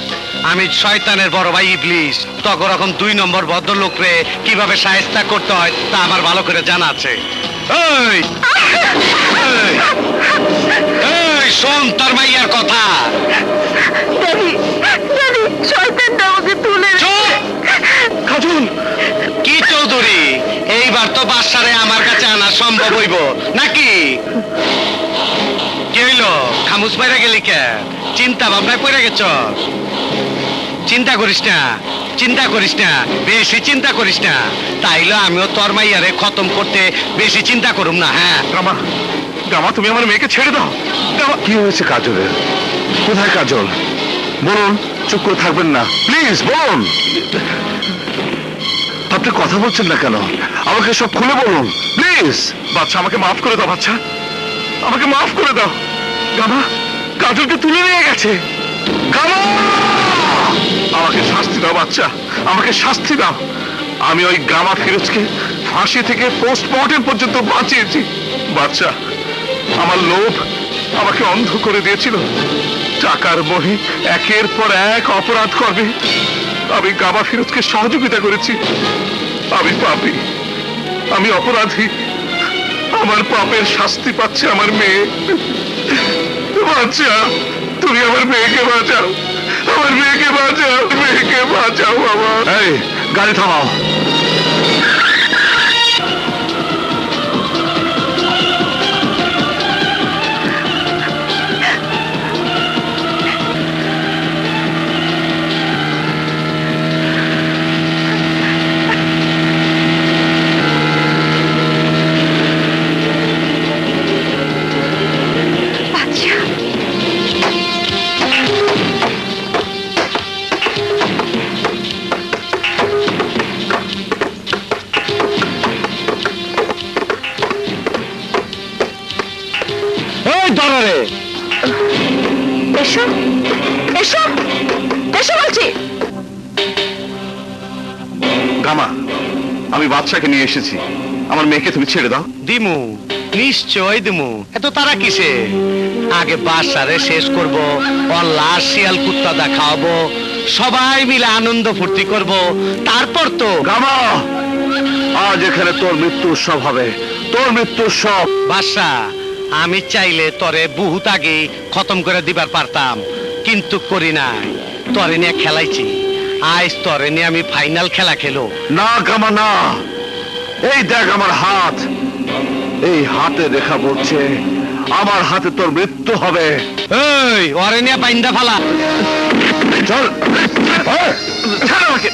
আমি শয়তানের বড় ভাই ইবলিস। তখন রকম 2 নম্বর ভদ্রলোক রে কিভাবে শায়েস্তা করতে হয় তা আমার ভালো করে জানা আছে। এই এই, এই শোন তোর মাইয়ার কথা। শয়তানটা আমাকে তুলে কাজল, কি চৌধুরী, এইবার তো বাদশারে আমার কাছে আনা সম্ভব হইব নাকি? কি হইল? খামুস পাইরা গেলি কে? চিন্তা ভাবনায় পড়ে গেছ? চিন্তা করিস না, চিন্তা করিস না, বেশি চিন্তা করিস না। তাইলে আমিও তোর মাইয়ারে খতম করতে বেশি চিন্তা করুম না। হ্যাঁ গামা, গামা, তুমি আমার মেয়েকে ছেড়ে দাও। গামা, কি হয়েছে কাজলের? কোথায় কাজল? বলুন, চুপ করে থাকবেন না, প্লিজ বলুন। আপনি কথা বলছেন না কেন? আমাকে সব খুলে বলুন প্লিজ। বাচ্চা, আমাকে মাফ করে দাও বাচ্চা, আমাকে মাফ করে দাও। গামা কাজলকে তুলে নিয়ে গেছে। গামা, আমাকে শাস্তি দাও বাচ্চা, আমাকে শাস্তি দাও। আমি ওই গামা ফিরোজকে ফাঁসি থেকে পোস্টমর্টেম পর্যন্ত বাঁচিয়েছি। বাচ্চা, আমার লোভ আমাকে অন্ধ করে দিয়েছিল। টাকার মোহে একের পর এক অপরাধ করবে। আমি গামা ফিরোজকে সহযোগিতা করেছি। আমি পাপী, আমি অপরাধী। আমার পাপের শাস্তি পাচ্ছে আমার মেয়ে। বাচ্চা, তুমি আমার মেয়েকে বাঁচাও, আমার মেয়েকে বাঁচাও, মেয়েকে বাঁচাও বাবা। এই গাড়ি থামাও। এসো এসো এসো বলছি। গামা, আমি বাদশাকে নিয়ে এসেছি, আমার মেয়েকে তুমি ছেড়ে দাও। দিমু, নিশ্চয় দিমু, এত তারা কিসে? আগে বাসারে শেষ করব, ওর লাশ শিয়াল কুত্তা দেখাবো, সবাই মিলে আনন্দ ফুর্তি করব, তারপর তো। গামা, আজ এখানে তোর মৃত্যু উৎসব হবে, তোর মৃত্যু উৎসব। বাসা, আমি চাইলে তরে বহুত আগে খতম করে দিবার পারতাম, কিন্তু করি নাই। তরে নিয়ে খেলাইছি, আজ তরে নিয়ে আমি ফাইনাল খেলা খেলো। না গামা না, এই দেখ আমার হাত, এই হাতে দেখা বলছে আমার হাতে তোর মৃত্যু হবে। এই ওরে নিয়ে বাইন্দা ফালা। চল, ছাড় আমাকে।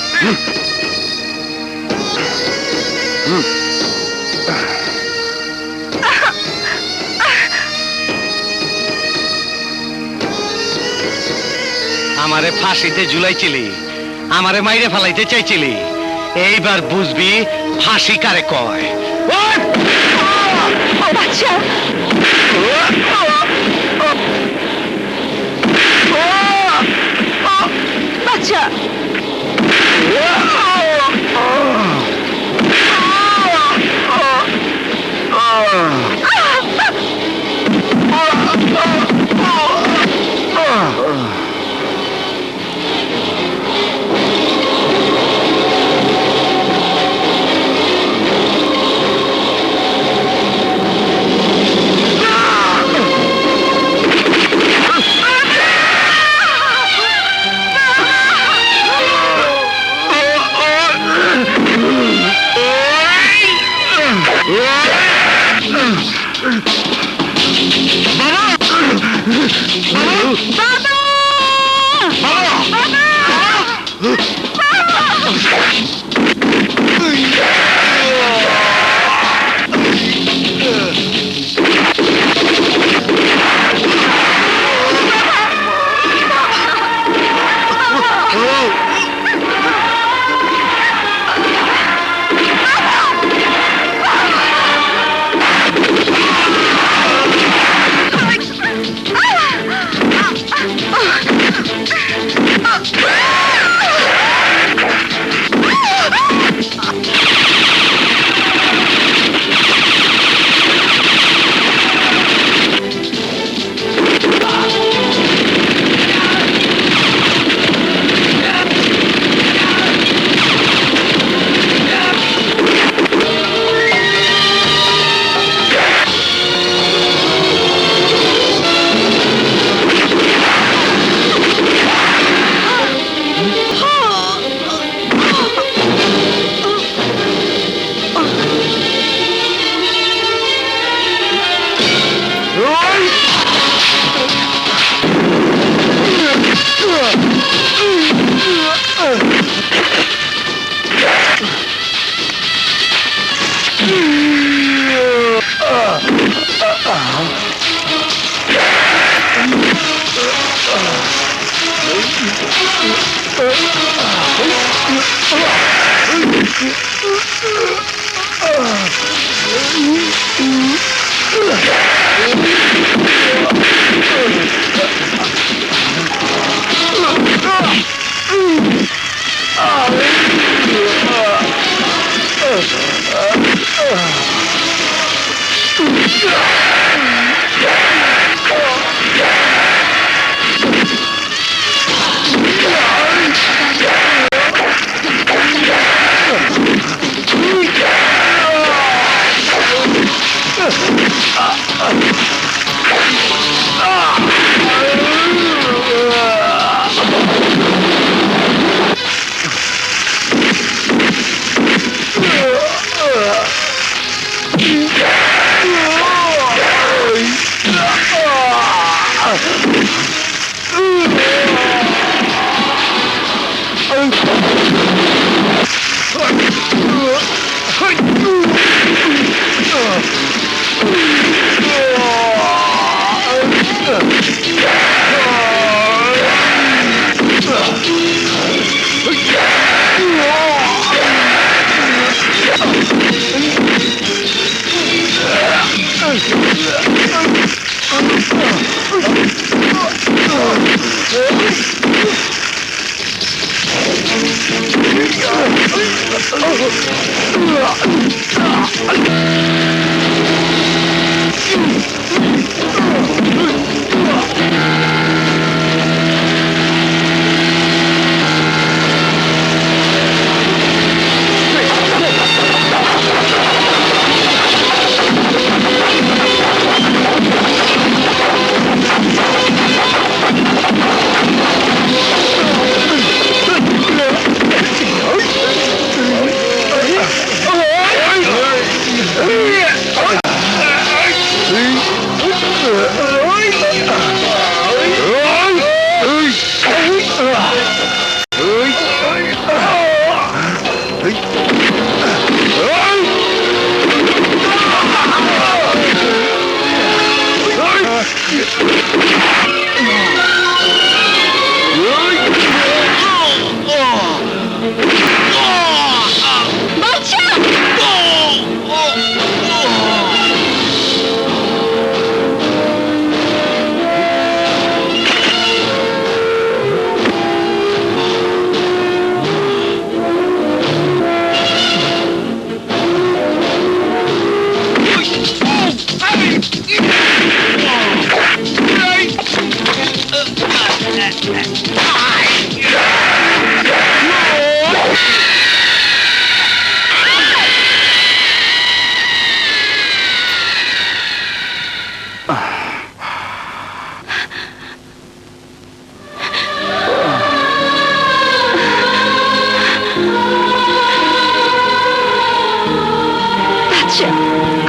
আমারে ফাঁসিতে ঝুলাইছিলি, আমারে মাইরে ফেলাইতে চাইছিলি, এইবার বুঝবি ফাঁসি কারে কয়। ও বাচ্চা, বাচ্চা,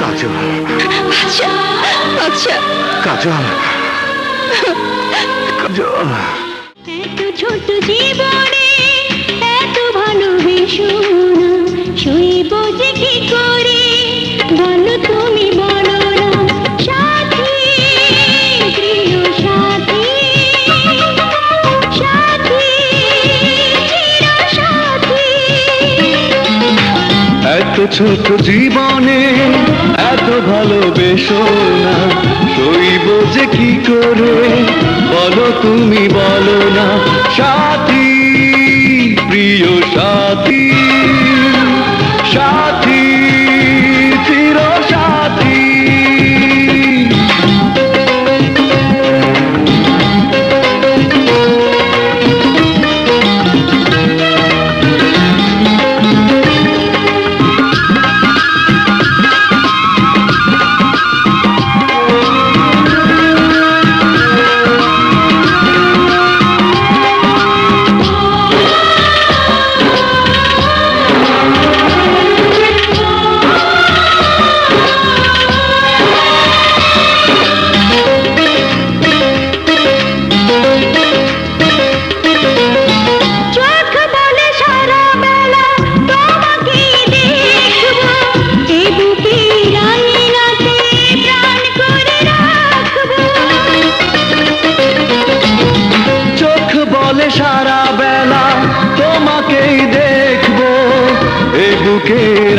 কাজল, আচ্ছা কাজল, কাজল। এত ছোট জীবনে এত ভালোবেসো না, সইব যে কি করে বলো তুমি, বলো না সাথী, প্রিয় সাথী, সাথী, চির সাথী। এত ছোট জীবনে এত ভালোবেসো না, সইব যে কি করে বলো তুমি, বলো না সাথী, প্রিয় সাথী, সাথী, চির সাথী। বুকের